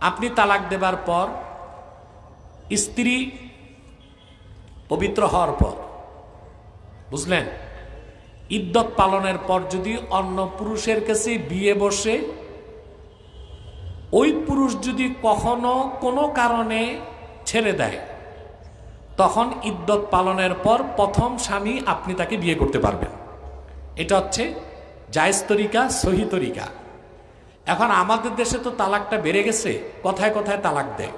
আপনি তালাক দেবার পর স্ত্রী পবিত্র হওয়ার পর, বুঝলেন, ইদ্যত পালনের পর যদি অন্য পুরুষের কাছে বিয়ে বসে, ওই পুরুষ যদি কখনো কোনো কারণে ছেড়ে দেয়, তখন ইদ্যত পালনের পর প্রথম স্বামী আপনি তাকে বিয়ে করতে পারবেন। এটা হচ্ছে জায়েজ তরিকা, সহি তরিকা। এখন আমাদের দেশে তো তালাকটা বেড়ে গেছে, কথায় কথায় তালাক দেয়।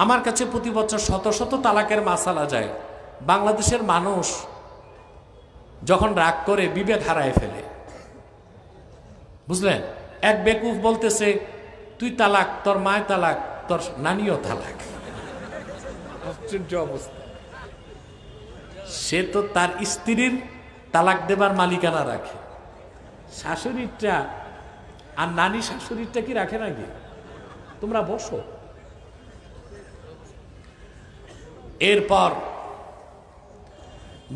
আমার কাছে প্রতি বছর শত শত তালাকের মাসালা যায়। বাংলাদেশের মানুষ যখন রাগ করে বিবেক হারায় ফেলে। বুঝলেন? এক বেকুফ বলতেছে, তুই তালাক, তোর মায় তালাক, তোর নানিও তালাক। আশ্চর্য অবস্থা। সে তো তার স্ত্রীর তালাক দেবার মালিকানা রাখে, শাশুড়িটা আর নানি শাশুড়িটা কি রাখে নাকি? তোমরা বসো, এরপর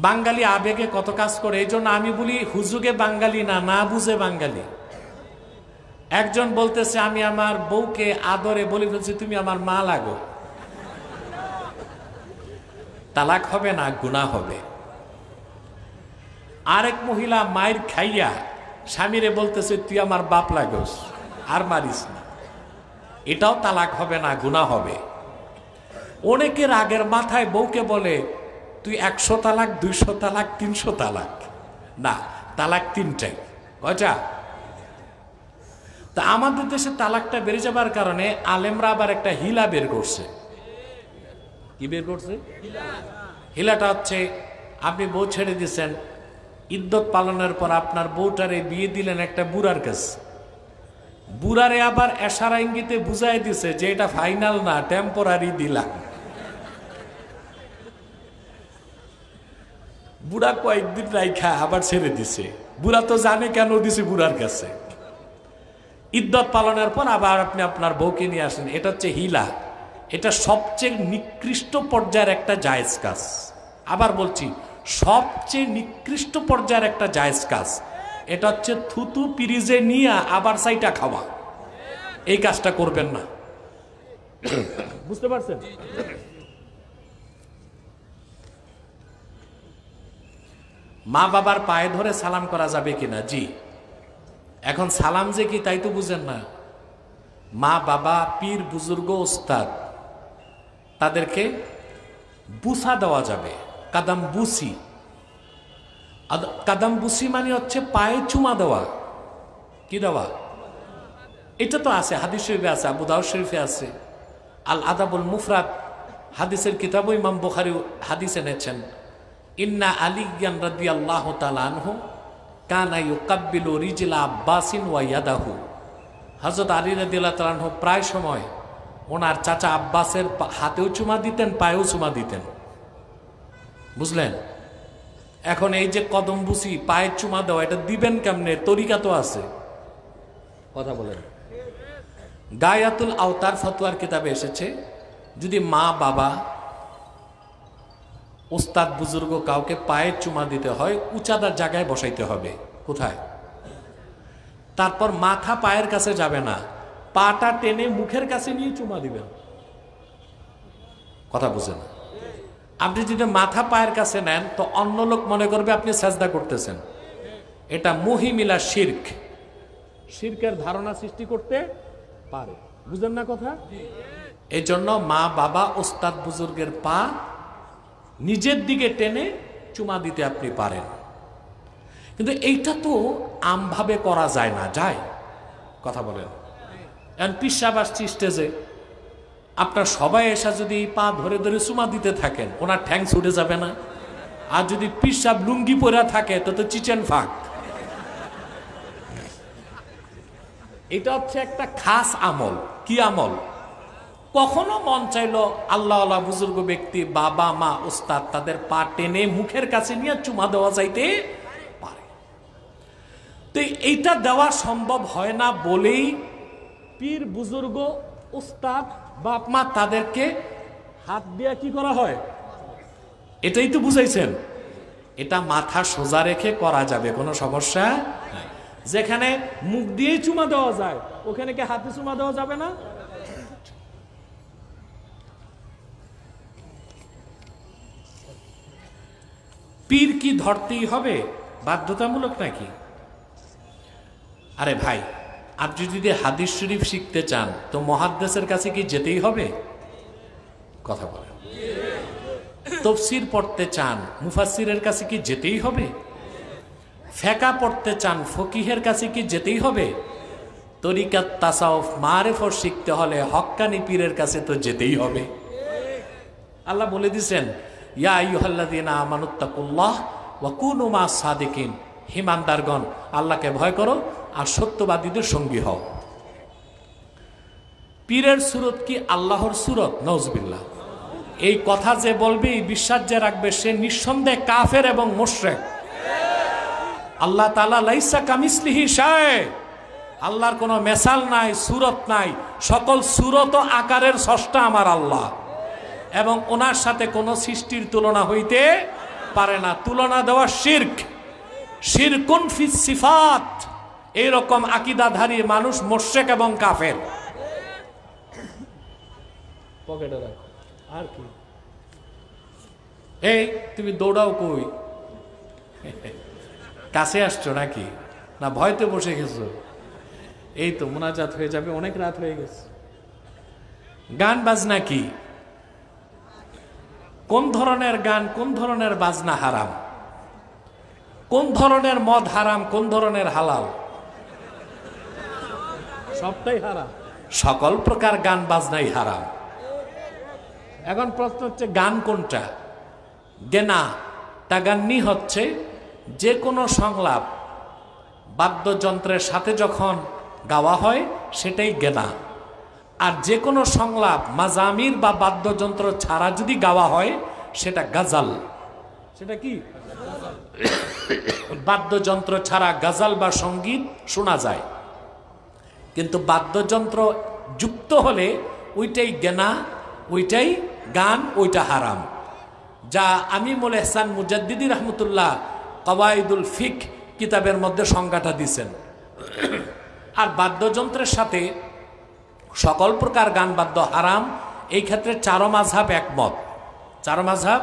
বাঙালি আবেগে কত কাজ করে, এই জন্য আমি বলি হুজুগে বাঙালি না, না বুঝে বাঙালি। একজন বলতেছে আমি আমার বউকে আদরে বলে ফেলছি তুমি আমার মা লাগো, তালাক হবে না, গুনাহ হবে। আরেক মহিলা মায়ের খাইয়া স্বামীরে বলতেছে তুই আমার বাপ লাগোস, আর মারিস না, এটাও তালাক হবে না, গুনাহ হবে। অনেকের আগের মাথায় বউকে বলে তুই 100 তালাক, 200 তালাক, 300 তালাক, না তালাক 3টাই। কয়টা? তা আমাদের দেশে তালাকটা বেড়ে যাবার কারণে আলেমরা আবার একটা হিলা বের করছে। কি বের করছে? হিলাটা হচ্ছে আপনি বউ ছেড়ে দিচ্ছেন, ইদ্যত পালনের পর আপনার বউটারে বিয়ে দিলেন একটা বুড়ার কাছে, বুড়ারে আবার এশারা ইঙ্গিতে বুঝাই দিছে যে এটা ফাইনাল না, টেম্পোরারি দিলাম। বুড়া কয়েকদিন রাইখা আবার ছেড়ে দিছে, বুড়া তো জানে কেন দিছে বুড়ার কাছে। ইদ্যত পালনের পর আবার আপনি আপনার বউকে নিয়ে আসেন, এটা হচ্ছে হিলা। এটা সবচেয়ে নিকৃষ্ট পর্যায়ের একটা জায়েজ কাজ। আবার বলছি, সবচেয়ে নিকৃষ্ট পর্যায়ের একটা জায়েজ কাজ। এটা হচ্ছে থুতু পিরিজে নিয়ে আবার সাইটা খাওয়া। এই কাজটা করবেন না, বুঝতে পারছেন? মা বাবার পায়ে ধরে সালাম করা যাবে কিনা? জি। এখন সালাম যে কি তাই তো বুঝেন না। মা বাবা, পীর বুজুর্গ, ওস্তাদ, তাদেরকে বুসা দেওয়া যাবে, কাদাম বুসি। কাদাম বুসি মানে হচ্ছে পায়ে চুমা দেওয়া। কি দেওয়া? এটা তো আছে, হাদিস শরীফে আছে, আবু দাউদ শরীফে আছে, আল আদাবুল মুফরাদ হাদিসের কিতাবও ইমাম বুখারী হাদিস এনেছেন। ইন্না আলিয়ান রাদিয়াল্লাহু তাআলা আনহু কানা ইউকাব্বিলু রিজলা আব্বাসিন ওয়া ইয়াদাহু। হযরত আলী রাদিয়াল্লাহু তাআলা আনহু প্রায় সময় ওনার চাচা আব্বাসের হাতেও চুমা দিতেন, পায়েও চুমা দিতেন। বুঝলেন? এখন এই যে কদম বুসি, পায়ের চুমা দেওয়া, এটা দিবেন কেমনে? তরিকা তো আছে। কথা বলেন। গায়াতুল আওতার ফতোয়ার কিতাবে এসেছে, যদি মা বাবা, ওস্তাদ বুজুর্গ কাউকে পায়ের চুমা দিতে হয়, উঁচাদার জায়গায় বসাইতে হবে। কোথায়? তারপর মাথা পায়ের কাছে যাবে না, পাটা টেনে মুখের কাছে নিয়ে চুমা দিবেন। কথা বুঝেন? আপনি যদি মাথা পায়ের কাছে নেন তো অন্য লোক মনে করবে আপনি সাজদা করতেছেন। এটা মুহিমিলা শিরক, শিরকের ধারণা সৃষ্টি করতে পারে। বুঝেন না কথা? এই জন্য মা বাবা, ওস্তাদ বুজুর্গের পা নিজের দিকে টেনে চুমা দিতে আপনি পারেন, কিন্তু এইটা তো আমভাবে করা যায় না। যায়? কথা বলেন। এখন পিসাব আসছি স্টেজে, আপনার সবাই এসে যদি পা ধরে ধরে চুমা দিতে থাকেন, ওনার ঠ্যাং ছুটে যাবে না? আর যদি পিসাব লুঙ্গি পরা থাকে তো তো চিচেন ফাঁক। এটা হচ্ছে একটা খাস আমল। কি আমল? কখনো মন চাইলো আল্লাহ আল্লাহ বুজুর্গ ব্যক্তি, বাবা মা, ওস্তাদ, তাদের পা টেনে মুখের কাছে নিয়ে চুমা দেওয়া যাইতে পারে। তো এইটা দেওয়া সম্ভব হয় না বলেই পীর বুজুর্গ, ওস্তাদ, বাপ মা, তাদেরকে হাত দিয়ে কি করা হয়? এটাই তো বুঝাইছেন। এটা মাথা সোজা রেখে করা যাবে, কোনো সমস্যা নাই। যেখানে মুখ দিয়েই চুমা দেওয়া যায় ওখানে কি হাতে চুমা দেওয়া যাবে না? পীর কি ধরতেই হবে? বাধ্যতামূলক নাকি? আরে ভাই, আপনি যদি হাদিস শরীফ শিখতে চান তো মুহাদ্দিসের কাছে কি যেতেই হবে? কথা বলেন। তাফসীর পড়তে চান মুফাসসিরের কাছে কি যেতেই হবে? ফিকহ পড়তে চান ফকিহের কাছে কি যেতেই হবে? তরিকাত, তাসাউফ, মারিফত শিখতে হলে হক্কানি পীরের কাছে তো যেতেই হবে। আল্লাহ বলে দিয়েছেন, ইয়া আইয়ুহাল্লাযীনা আমানুত্তাকুল্লাহ ওয়া কুনু মা'আস সাদিকিন। ঈমানদারগণ, আল্লাহকে ভয় করো আর সত্যবাদীদের সঙ্গী হও। পীরের সুরত কি আল্লাহর সুরত? নাউজুবিল্লাহ। এই কথা যে বলবে, এই বিশ্বাস যে রাখবে, সে নিঃসন্দেহে কাফের এবং মুশরিক। আল্লাহ তাআলা লাইসা কামিসলিহি শাই, আল্লাহর কোনো মেসাল নাই, সুরত নাই। সকল সুরত ও আকারের স্রষ্টা আমার আল্লাহ। এবং ওনার সাথে কোনো সৃষ্টির তুলনা হইতে পারে না। তুলনা দেওয়া শিরক, শিরকুন ফিস সিফাত। এইরকম আকীদাধারী মানুষ মুশরিক এবং কাফের। পকেটে রাখো। আর কি এই তুমি দৌড়াও কই? কাছে আসছো নাকি, না ভয়তে বসে গেছো? এই তো মোনাজাত হয়ে যাবে, অনেক রাত হয়ে গেছে। গান বাজনা কি? কোন ধরনের গান, কোন ধরনের বাজনা হারাম? কোন ধরনের মদ হারাম, কোন ধরনের হালাল? সবটাই হারাম। সকল প্রকার গান বাজনাই হারাম। এখন প্রশ্ন হচ্ছে গান কোনটা? গেনা তাগান্নি হচ্ছে যে কোনো সংলাপ বাদ্যযন্ত্রের সাথে যখন গাওয়া হয় সেটাই গেনা। আর যে কোনো সংলাপ মাজামির বা বাদ্যযন্ত্র ছাড়া যদি গাওয়া হয় সেটা গাজাল। সেটা কি? বাদ্যযন্ত্র ছাড়া গাজাল বা সঙ্গীত শোনা যায়, কিন্তু বাদ্যযন্ত্র যুক্ত হলে ওইটাই গেনা, ওইটাই গান, ওইটা হারাম। যা আমিমুল এহসান মুজাদ্দিদি রহমতুল্লাহ কওয়াইদুল ফিক কিতাবের মধ্যে সংজ্ঞাটা দিছেন। আর বাদ্যযন্ত্রের সাথে সকল প্রকার গান বাদ্য হারাম। এই ক্ষেত্রে চারো মাযহাব একমত। চারো মাযহাব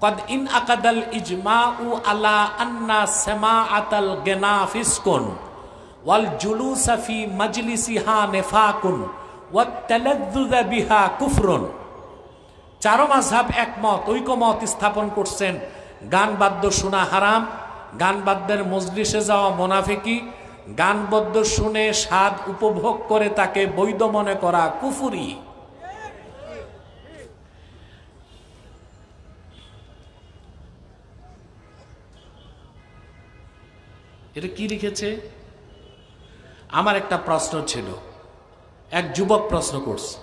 কদ ইন আকাদাল ইজমাউ আলা আন্না সামাআতাল গিনা ফিসকুন ওয়াল জুলুসা ফি মাজলিসিহা নিফাকুন ওয়াত তালাদ্দুযা বিহা কুফরুন। চারো মাযহাব একমত, ঐকমত স্থাপন করছেন গান বাদ্য শোনা হারাম, গান বাদ্যের মজলিসে যাওয়া মুনাফিকি, গান বাদ্য শুনে স্বাদ উপভোগ করে তাকে বৈধ মনে করা কুফরি। এটা কি লিখেছে? আমার একটা প্রশ্ন ছিল, এক যুবক প্রশ্ন করছে।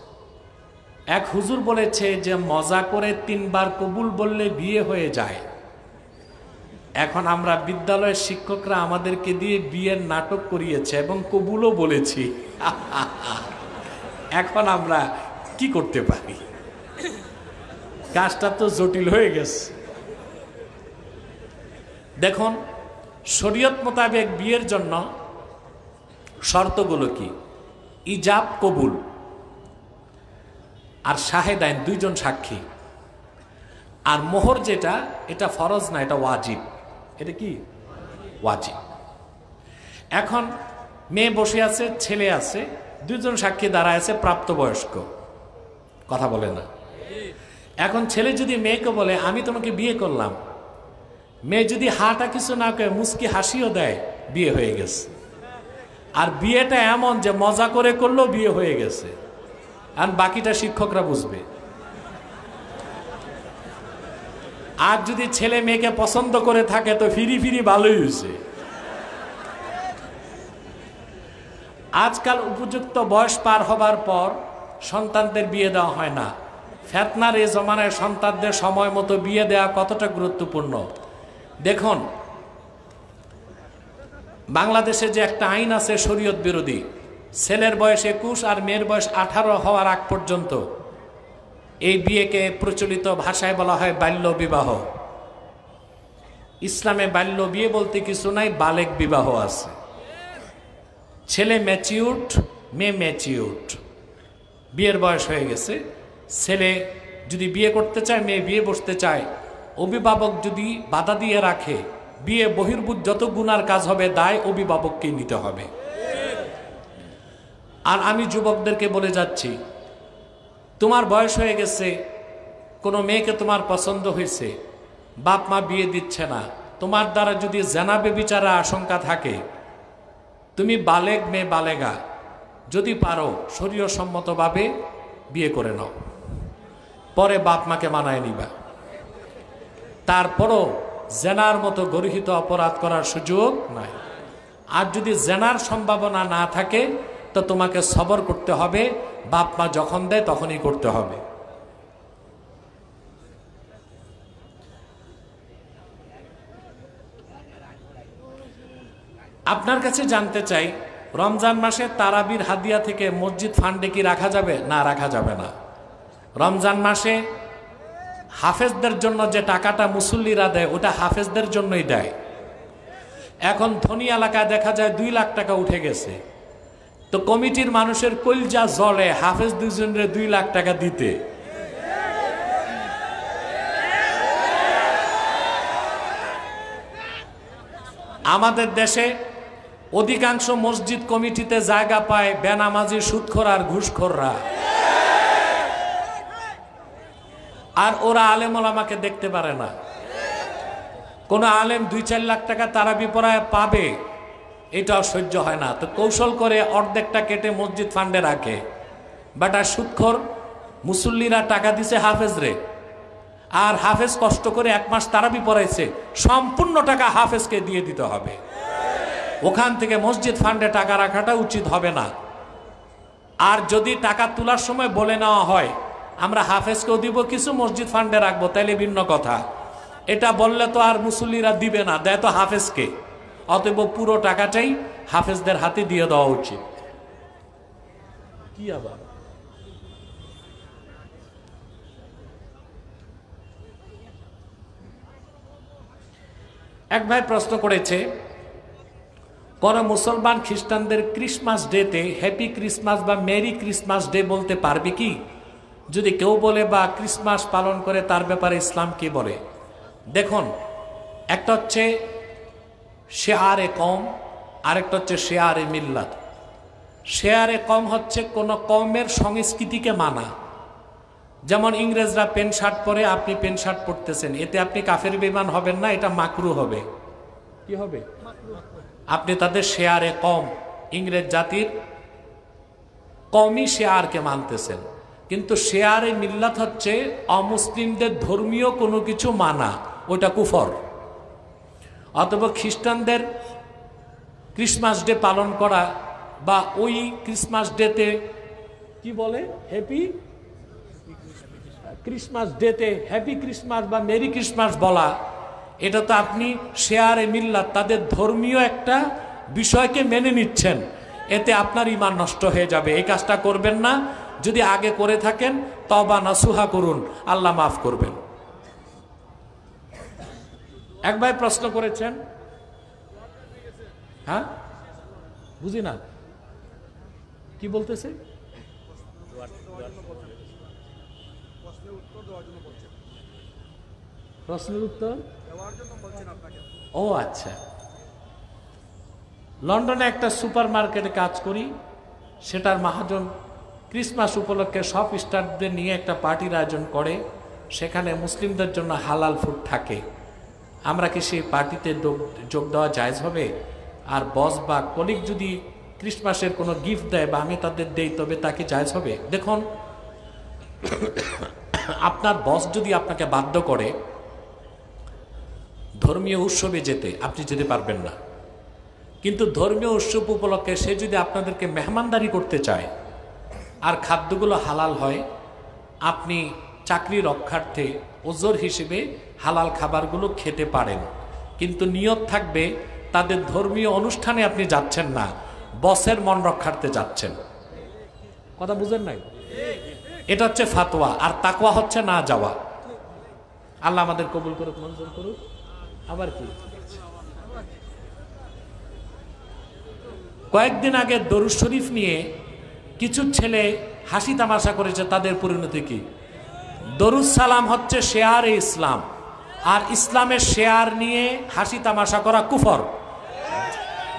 এক হুজুর বলেছে যে মজা করে 3 বার কবুল বললে বিয়ে হয়ে যায়। এখন আমরা বিদ্যালয়ের শিক্ষকরা আমাদেরকে দিয়ে বিয়ের নাটক করিয়েছে এবং কবুলও বলেছি। এখন আমরা কি করতে পারি? কাজটা তো জটিল হয়ে গেছে। দেখুন, শরীয়ত মোতাবেক বিয়ের জন্য শর্তগুলো কি? ইজাব, কবুল, আর শাহেদাইন, 2 জন সাক্ষী, আর মোহর যেটা, এটা ফরজ না, এটা ওয়াজিব। এটা কি? ওয়াজিব। এখন মেয়ে বসে আছে, ছেলে আছে, 2 জন সাক্ষী দাঁড়ায় আছে, প্রাপ্তবয়স্ক। কথা বলে না? এখন ছেলে যদি মেয়েকে বলে আমি তোমাকে বিয়ে করলাম, মেয়ে যদি হাটা কিছু না করে মুস্কি হাসিও দেয়, বিয়ে হয়ে গেছে। আর বিয়েটা এমন যে মজা করে করলেও বিয়ে হয়ে গেছে, আর বাকিটা শিক্ষকরা বুঝবে। আর যদি ছেলে মেয়েকে পছন্দ করে থাকে তো ফিরি ফিরি ভালোই হয়েছে। আজকাল উপযুক্ত বয়স পার হবার পর সন্তানদের বিয়ে দেওয়া হয় না। ফেতনার এই জমানায় সন্তানদের সময় মতো বিয়ে দেওয়া কতটা গুরুত্বপূর্ণ দেখুন। বাংলাদেশে যে একটা আইন আছে শরীয়ত বিরোধী, ছেলের বয়স 21 আর মেয়ের বয়স 18 হওয়ার আগ পর্যন্ত এই বিয়েকে প্রচলিত ভাষায় বলা হয় বাল্য বিবাহ। ইসলামে বাল্য বিয়ে বলতে কিছু নাই, বালেগ বিবাহ আছে। ছেলে ম্যাচিউরড, মেয়ে ম্যাচিউরড, বিয়ের বয়স হয়ে গেছে। ছেলে যদি বিয়ে করতে চায়, মেয়ে বিয়ে বসতে চায়, অভিভাবক যদি বাধা দিয়ে রাখে, বিয়ে বহির্ভূত যত গুনার কাজ হবে দায় অভিভাবককেই নিতে হবে। আর আমি যুবকদেরকে বলে যাচ্ছি, তোমার বয়স হয়ে গেছে, কোনো মেয়েকে তোমার পছন্দ হয়েছে, বাপ মা বিয়ে দিচ্ছে না, তোমার দ্বারা যদি জেনা বেবিচারের আশঙ্কা থাকে, তুমি বালেগ মেয়ে বালেগা, যদি পারো শরীয়সম্মতভাবে বিয়ে করে নাও, পরে বাপ মাকে মানায় নিবা। তারপরও জেনার মতো গর্হিত অপরাধ করার সুযোগ নাই। আর যদি জেনার সম্ভাবনা না থাকে তো তোমাকে সবর করতে হবে, বাপ মা যখন দেয় তখনই করতে হবে। আপনার কাছে জানতে চাই, রমজান মাসে তারাবির হাদিয়া থেকে মসজিদ ফান্ডে কি রাখা যাবে? না, রাখা যাবে না। রমজান মাসে হাফেজদের জন্য যে টাকাটা মুসল্লিরা দেয় ওটা হাফেজদের জন্যই দেয়। এখন ধনী এলাকায় দেখা যায় 2 লাখ টাকা উঠে গেছে, তো কমিটির মানুষের কলজা জ্বলে হাফেজ দুজনের 2 লাখ টাকা দিতে। আমাদের দেশে অধিকাংশ মসজিদ কমিটিতে জায়গা পায় বেনামাজি, সুদখোর আর ঘুষখোররা, আর ওরা আলেম ওলামাকে দেখতে পারে না। কোন আলেম 2-4 লাখ টাকা তারাবি পড়ায় পাবে, এটাও সহ্য হয় না, তো কৌশল করে অর্ধেকটা কেটে মসজিদ ফান্ডে রাখে। বাট আর সুদখোর মুসল্লিরা টাকা দিছে হাফেজরে, আর হাফেজ কষ্ট করে 1 মাস তারাবি পড়াইছে, সম্পূর্ণ টাকা হাফেজকে দিয়ে দিতে হবে। ওখান থেকে মসজিদ ফান্ডে টাকা রাখাটা উচিত হবে না। আর যদি টাকা তোলার সময় বলে নেওয়া হয় আমরা হাফেজকেও দিব কিছু, মসজিদ ফান্ডে রাখবো, তাইলে ভিন্ন কথা। এটা বললে তো আর মুসল্লিরা দিবে না, দেয় তো হাফেজকে। অতএব পুরো টাকাটাই হাফেজদের হাতে দিয়ে দেওয়া উচিত। কি আবার এক ভাই প্রশ্ন করেছে, কোন মুসলমান খ্রিস্টানদের ক্রিসমাস ডেতে হ্যাপি ক্রিসমাস বা মেরি ক্রিসমাস ডে বলতে পারবে কি? যদি কেউ বলে বা ক্রিসমাস পালন করে তার ব্যাপারে ইসলাম কি বলে? দেখুন, একটা হচ্ছে শেয়ারে কম, আরেকটা হচ্ছে শেয়ারে মিল্লাত। শেয়ারে কম হচ্ছে কোন কমের সংস্কৃতিকে মানা। যেমন ইংরেজরা প্যান্ট শার্ট পরে আপনি প্যান্ট শার্ট পরতেছেন, এতে আপনি কাফের বেঈমান হবেন না, এটা মাকরু হবে। কি হবে? আপনি তাদের শেয়ারে কম, ইংরেজ জাতির কমই শেয়ারকে মানতেছেন। কিন্তু শেয়ারে মিল্লাত হচ্ছে অমুসলিমদের ধর্মীয় কোনো কিছু মানা, ওটা কুফর। অথবা খ্রিস্টানদের ক্রিসমাস ডে পালন করা বা ওই ক্রিসমাস ডেতে কি বলে হ্যাপি ক্রিসমাস ডেতে হ্যাপি ক্রিসমাস বা মেরি ক্রিসমাস বলা, এটা তো আপনি শেয়ারে মিল্লাত, তাদের ধর্মীয় একটা বিষয়কে মেনে নিচ্ছেন, এতে আপনার ঈমান নষ্ট হয়ে যাবে। এই কাজটা করবেন না। যদি আগে করে থাকেন তওবা নাসুহা করুন, আল্লাহ মাফ করবেন। এক ভাই প্রশ্ন করেছেন, হ্যাঁ বুঝি না কি বলতেছে। প্রশ্নের উত্তর ও আচ্ছা, লন্ডনে একটা সুপার মার্কেটে কাজ করি, সেটার মহাজন ক্রিসমাস উপলক্ষে সব স্টাফদের নিয়ে একটা পার্টির আয়োজন করে, সেখানে মুসলিমদের জন্য হালাল ফুড থাকে। আমরা কি সেই পার্টিতে যোগ দেওয়া জায়েজ হবে? আর বস বা কলিগ যদি ক্রিসমাসের কোনো গিফট দেয় বা আমি তাদের দেই, তবে তাকে জায়েজ হবে? দেখুন, আপনার বস যদি আপনাকে বাধ্য করে ধর্মীয় উৎসবে যেতে, আপনি যেতে পারবেন না। কিন্তু ধর্মীয় উৎসব উপলক্ষে সে যদি আপনাদেরকে মেহমানদারি করতে চায় আর খাদ্যগুলো হালাল হয়, আপনি চাকরি রক্ষার্থে ওজর হিসেবে হালাল খাবারগুলো খেতে পারেন। কিন্তু নিয়ত থাকবে তাদের ধর্মীয় অনুষ্ঠানে আপনি যাচ্ছেন না, বসের মন রক্ষার্থে যাচ্ছেন। কথা বুঝেন নাই? এটা হচ্ছে ফাতোয়া, আর তাকওয়া হচ্ছে না যাওয়া। আল্লাহ আমাদের কবুল করুক, মঞ্জুর করুক। আবার কি, কয়েকদিন আগে দরুদ শরীফ নিয়ে কিছু ছেলে হাসি তামাশা করেছে, তাদের পরিণতি কি? দরুদ সালাম হচ্ছে শেয়ারে ইসলাম, আর ইসলামের শেয়ার নিয়ে হাসি তামাশা করা কুফর।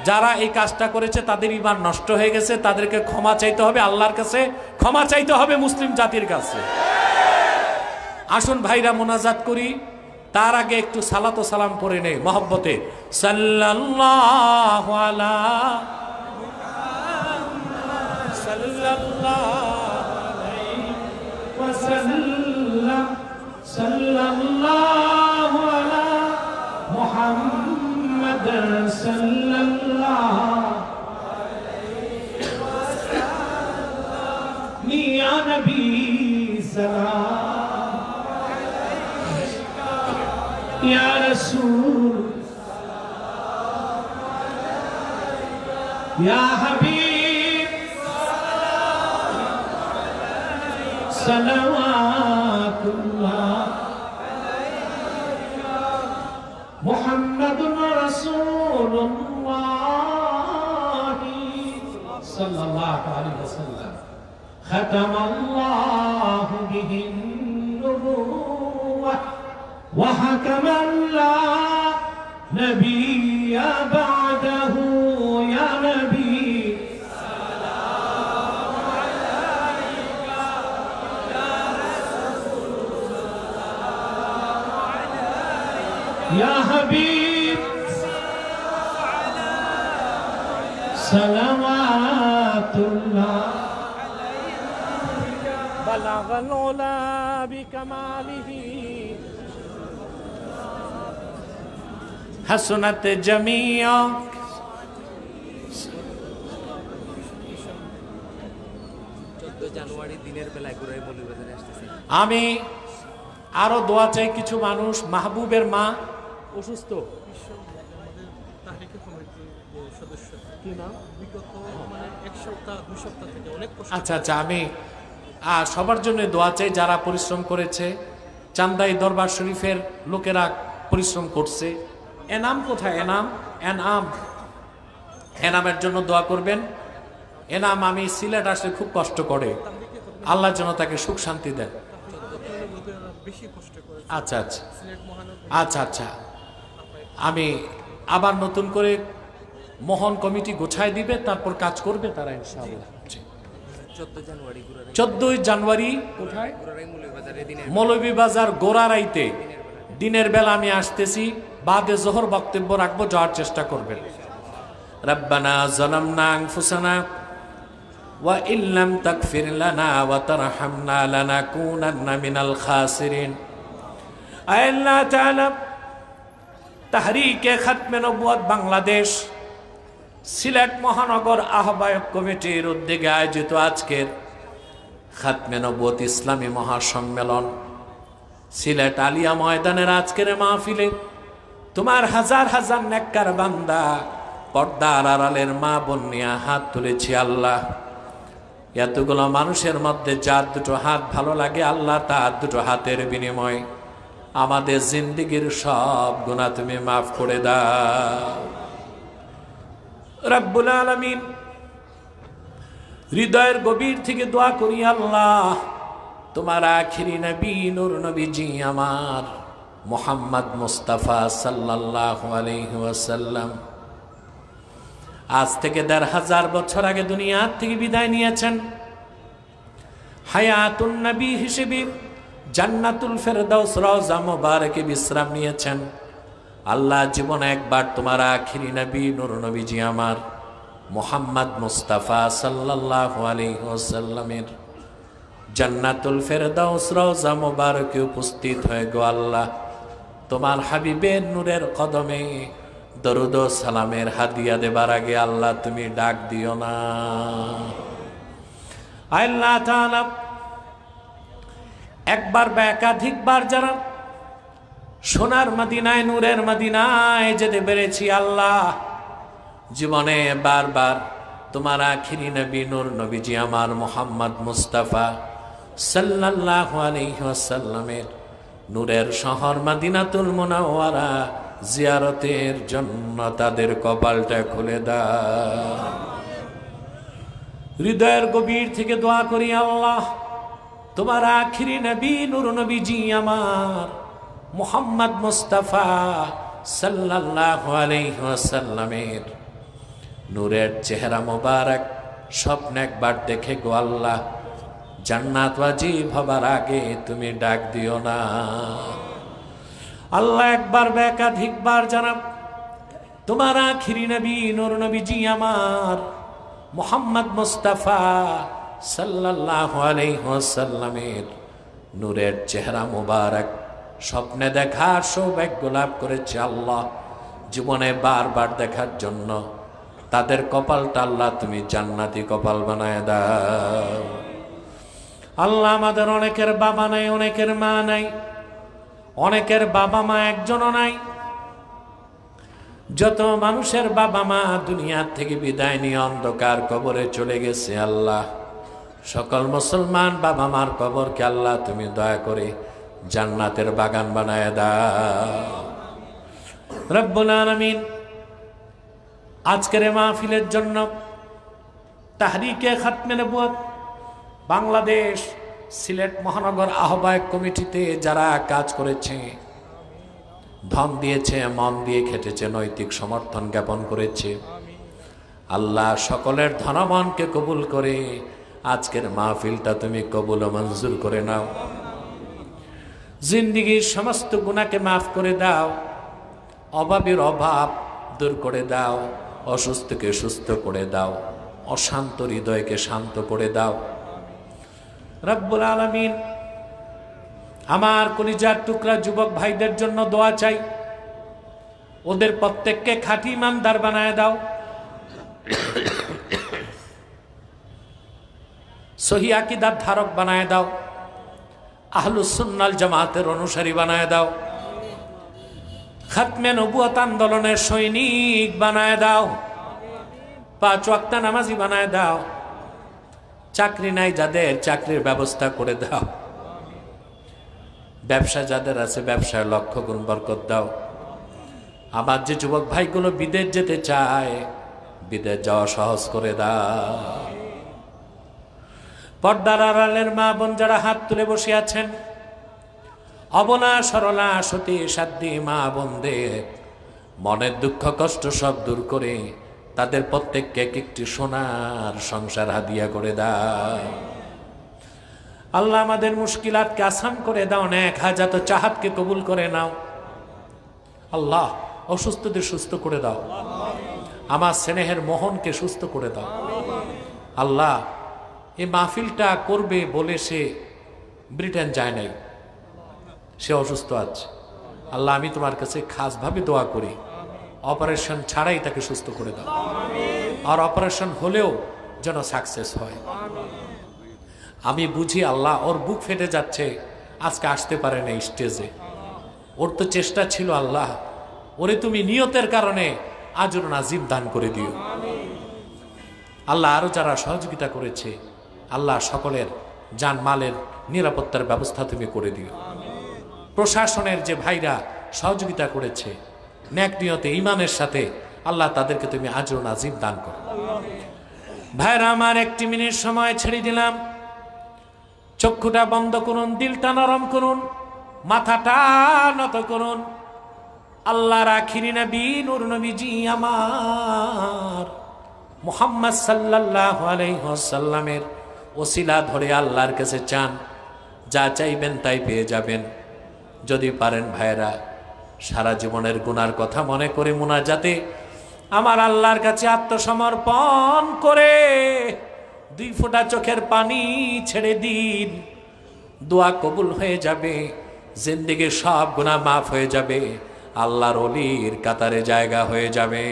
যারা এই কাজটা করেছে তাদের ঈমান নষ্ট হয়ে গেছে, তাদেরকে ক্ষমা চাইতে হবে আল্লাহর কাছে, ক্ষমা চাইতে হবে মুসলিম জাতির কাছে। আসুন ভাইরা মোনাজাত করি, তার আগে একটু সালাত ও সালাম পড়ে নেই মহব্বতে। সাল্লাল্লাহু আলা সাল্লাল্লাহু আলা মুহাম্মদ সাল্লাল্লাহু আলাইহি ওয়াসাল্লাম ইয়া নবী সালাম ইয়া রাসূল ইয়া হাবিব সালাওয়াতুল্লাহ মুহাম্মাদুর রাসূলুল্লাহ সাল্লাল্লাহু আলাইহি ওয়াসাল্লাম খাতামাল্লাহু বিহিন নুবুওয়াহ ওয়া হাকামান লা নাবিয়্যা বা'দাহু ইয়া নবী يا حبيب صلوات الله بلغ العلا بكماله حسنت جميع জানুয়ারি দিনের বেলায় ঘুরে মৌলভীবাজারে আসতেছে। আমি আরো দোয়া চাই, কিছু মানুষ মাহবুবের মা অসুস্থ। আচ্ছা আচ্ছা, আমি সবার জন্য দোয়া চাই যারা পরিশ্রম করেছে। চান্দাই দরবার শরীফের লোকেরা পরিশ্রম করছে। এনাম কোথায়? এনামের জন্য দোয়া করবেন। এনাম আমি সিলেট আসলে খুব কষ্ট করে, আল্লাহ যেন তাকে সুখ শান্তি দেন। আচ্ছা আচ্ছা আচ্ছা আচ্ছা, আমি আবার নতুন করে মহান কমিটি গোছায় দিবে, তারপর কাজ করবে তারা ইনশাআল্লাহ। 14 জানুয়ারি কোথায়? মৌলভীবাজার গোরারাইতে দিনের বেলা আমি আসতেছি, বাদে জোহর বক্তব্য রাখবো, যাওয়ার চেষ্টা করবেন। রব্বানা যালামনা আনফুসানা ওয়া ইল্লাম তাগফির লানা ওয়া তারহামনা লানাকুনান্না মিনাল খাসিরিন। আল্লাহ তাআলা তাহরিকে খাতমে নবুয়ত বাংলাদেশ সিলেট মহানগর আহ্বায়ক কমিটির উদ্যোগে আয়োজিত আজকের খাতমে নবুয়ত ইসলামী মহাসম্মেলন সিলেট আলিয়া ময়দানের আজকের মাহফিলে তোমার হাজার হাজার নেককার বান্দা পর্দার আড়ালের মা বোন নিয়ে হাত তুলেছি। আল্লাহ, এতগুলো মানুষের মধ্যে যার দুটো হাত ভালো লাগে আল্লাহ, তার দুটো হাতের বিনিময় আমাদের জিন্দেগীর সব গুনাহ তুমি মাফ করে দাও রব্বুল আলামিন। হৃদয়ের গভীর থেকে দোয়া করি আল্লাহ, তোমার আখিরি নবী নূর নবীজি আমার মুহাম্মদ মুস্তাফা সাল্লাল্লাহু আলাইহি ওয়াসাল্লাম আজ থেকে ১৫০০ বছর আগে দুনিয়া থেকে বিদায় নিয়েছেন। হায়াতুন নবী হিসেবে জান্নাতুল ফেরদাউস রওজা মুবারকে বিশ্রাম নিয়েছেন। আল্লাহ, জীবনে একবার তোমার আখিরি নবী নূর নবীজি আমার মুহাম্মদ মুস্তাফা সাল্লাল্লাহু আলাইহি ওয়াসাল্লামের জান্নাতুল ফেরদাউস রওজা মুবারকে উপস্থিত হয়ে গো আল্লাহ, তোমার হাবিবের নূরের কদমে দরুদ ও সালামের হাদিয়া দেবার আগে আল্লাহ তুমি ডাক দিও না। আল্লাহ তাআলা একবার বা একাধিকবার যারা সোনার মদিনায় নূরের মদিনায় যেতে পেরেছি আল্লাহ, জীবনে বারবার তোমার আখিরি নবী নূর নবীজি আমার মুহাম্মদ মুস্তাফা সাল্লাল্লাহু আলাইহি ওয়াসাল্লামের নূরের শহর মদিনাতুল মুনাওয়ারা জিয়ারতের জন্য তাদের কপালটা খুলে দাও। হৃদয়ের গভীর থেকে দোয়া করি আল্লাহ, তোমার আখিরি নবী নূর নবীজি আমার মুহাম্মদ মুস্তাফা সাল্লাল্লাহু আলাইহি ওয়াসাল্লামের নূরের চেহারা মোবারক স্বপ্নে একবার দেখে গো আল্লাহ, জান্নাত ওয়াজিব হবার আগে তুমি ডাক দিও না। আল্লাহ, একবার বা একাধিকবার জানাব তোমার আখিরি নবী নূর নবীজি আমার মুহাম্মদ মুস্তাফা সাল্লাল্লাহু আলাইহি ওয়াসাল্লামের নূরের চেহারা মোবারক স্বপ্নে দেখার সৌভাগ্য লাভ করেছে আল্লাহ, জীবনে বারবার দেখার জন্য তাদের কপালটা আল্লাহ তুমি জান্নাতি কপাল বানায় দাও। আল্লাহ, আমাদের অনেকের বাবা নাই, অনেকের মা নাই, অনেকের বাবা মা একজনও নাই। যত মানুষের বাবা মা দুনিয়া থেকে বিদায় নিয়ে অন্ধকার কবরে চলে গেছে আল্লাহ, সকল মুসলমান বাবা মার কবরকে আল্লাহ তুমি দয়া করে জান্নাতের বাগান বানায় দাও রব্বুল আলামিন। আজকের এই মাহফিলের জন্য তাহরিকে খাতমে নবুয়ত বাংলাদেশ সিলেট মহানগর আহ্বায়ক কমিটিতে যারা কাজ করেছে, ধন দিয়েছে, মন দিয়ে খেটেছে, নৈতিক সমর্থন জ্ঞাপন করেছে, আল্লাহ সকলের ধনমনকে কবুল করে আজকের মাহফিলটা তুমি কবুল ও মঞ্জুর করে নাও। জিন্দেগীর সমস্ত গুনাহকে মাফ করে দাও, অভাবের অভাব দূর করে দাও, অসুস্থকে সুস্থ করে দাও, অশান্ত হৃদয়কে শান্ত করে দাও রব্বুল আলামিন। আমার কলিজার টুকরা যুবক ভাইদের জন্য দোয়া চাই, ওদের প্রত্যেককে খাঁটি ইমানদার বানায় দাও, সহি আকীদার ধারক বানায় দাও, আহলুস সুন্নাল জামাতের অনুসারী বানায় দাও, খাতমে নবুয়ত আন্দোলনের সৈনিক বানায় দাও, 5 ওয়াক্ত নামাজি বানায় দাও, চাকরি নাই যাদের চাকরির ব্যবস্থা করে দাও, ব্যবসা যাদের আছে ব্যবসায় লক্ষ গুণ বরকত দাও। আমার যে যুবক ভাইগুলো বিদেশ যেতে চায় বিদেশ যাওয়া সহজ করে দাও। পর্দার আড়ালের মা বোন যারা হাত তুলে বসে আছেন, অবলা সরলা সতী সাধ্যী মা বোনদের মনের দুঃখ কষ্ট সব দূর করে তাদের প্রত্যেককে একটি সোনার সংসার হাদিয়া করে দাও। আল্লাহ আমাদের মুশকিলাতকে আসান করে দাও, নেক হাজাত চাহাতকে কবুল করে নাও। আল্লাহ অসুস্থদের সুস্থ করে দাও, আমার স্নেহের মোহনকে সুস্থ করে দাও। আল্লাহ এই মাহফিলটা করবে বলে সে ব্রিটেন যায় নাই, সে অসুস্থ আছে। আল্লাহ আমি তোমার কাছে খাসভাবে দোয়া করি, অপারেশন ছাড়াই তাকে সুস্থ করে দাও, আর অপারেশন হলেও যেন সাকসেস হয়। আমি বুঝি আল্লাহ ওর বুক ফেটে যাচ্ছে, আজকে আসতে পারে না স্টেজে, ওর তো চেষ্টা ছিল। আল্লাহ ওরে তুমি নিয়তের কারণে আজর নাজিম দান করে দিও। আল্লাহ আরো যারা সহযোগিতা করেছে আল্লাহ সকলের জানমালের নিরাপত্তার ব্যবস্থা তুমি করে দিও। প্রশাসনের যে ভাইরা সহযোগিতা করেছে নেক নিয়তে ঈমানের সাথে, আল্লাহ তাদেরকে তুমি আজর নাজিম দান করো। ভাইরা আমার 1 মিনিট সময় ছেড়ে দিলাম, চক্ষুটা বন্ধ করুন, দিলটা নরম করুন, মাথাটা নত করুন। আল্লাহর আখিরি নবী নূর নবীজি আমার মুহাম্মদ সাল্লাল্লাহু আলাইহি ওয়াসাল্লামের ওসিলা ধরে আল্লাহর কাছে চান, যা চাইবেন তাই পেয়ে যাবেন। যদি পারেন ভাইরা সারা জীবনের গুনার কথা মনে করে মুনাজাতে আমার আল্লাহর কাছে আত্মসমর্পণ করে 2 ফোঁটা চোখের পানি ছেড়ে দিন, দোয়া কবুল হয়ে যাবে, জিন্দেগির সব গুনাহ মাফ হয়ে যাবে, আল্লাহর ওলির কাতারে জায়গা হয়ে যাবে।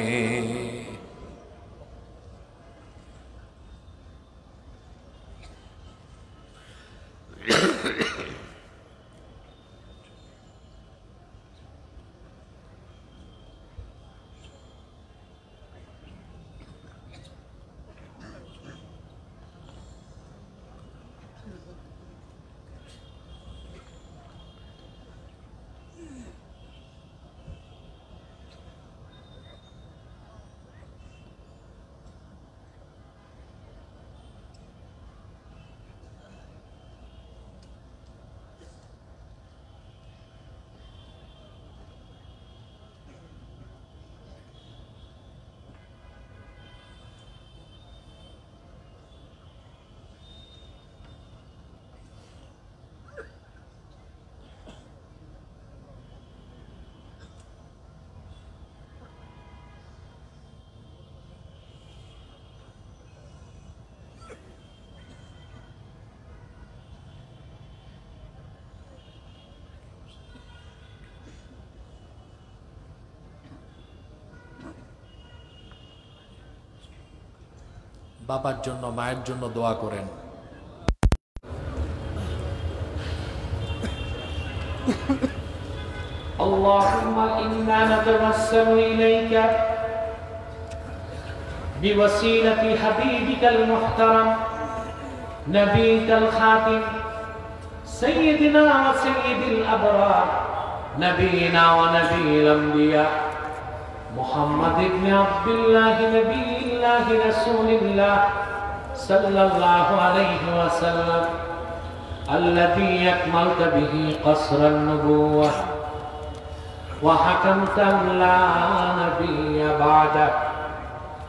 বাবার জন্য মায়ের জন্য দোয়া করেন। আল্লাহুম্মা ইন্না নাতাওয়াসসালু ইলাইকা বিওয়াসিলাতি হাবিবিকাল মুহতারাম نبيك الخاتم سيدنا وسيد الأبرار نبينا ونبي الأنبياء محمد بن عبد الله نبي الله رسول الله صلى الله عليه وسلم الذي أكملت به قصر النبوة وحكمت لا نبي بعده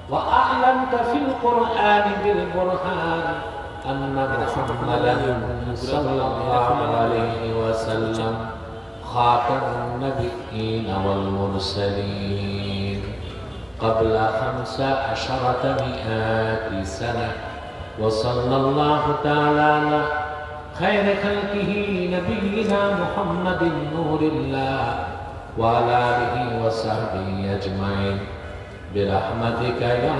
وأعلنت في القرآن بالبرهان أن محمدا صلى الله عليه وسلم خاتم النبيين والمرسلين قبل 1500 سنة وصلى الله تعالى على خير خلقه نبينا محمد نور الله وعلى آله وصحبه أجمعين برحمتك يا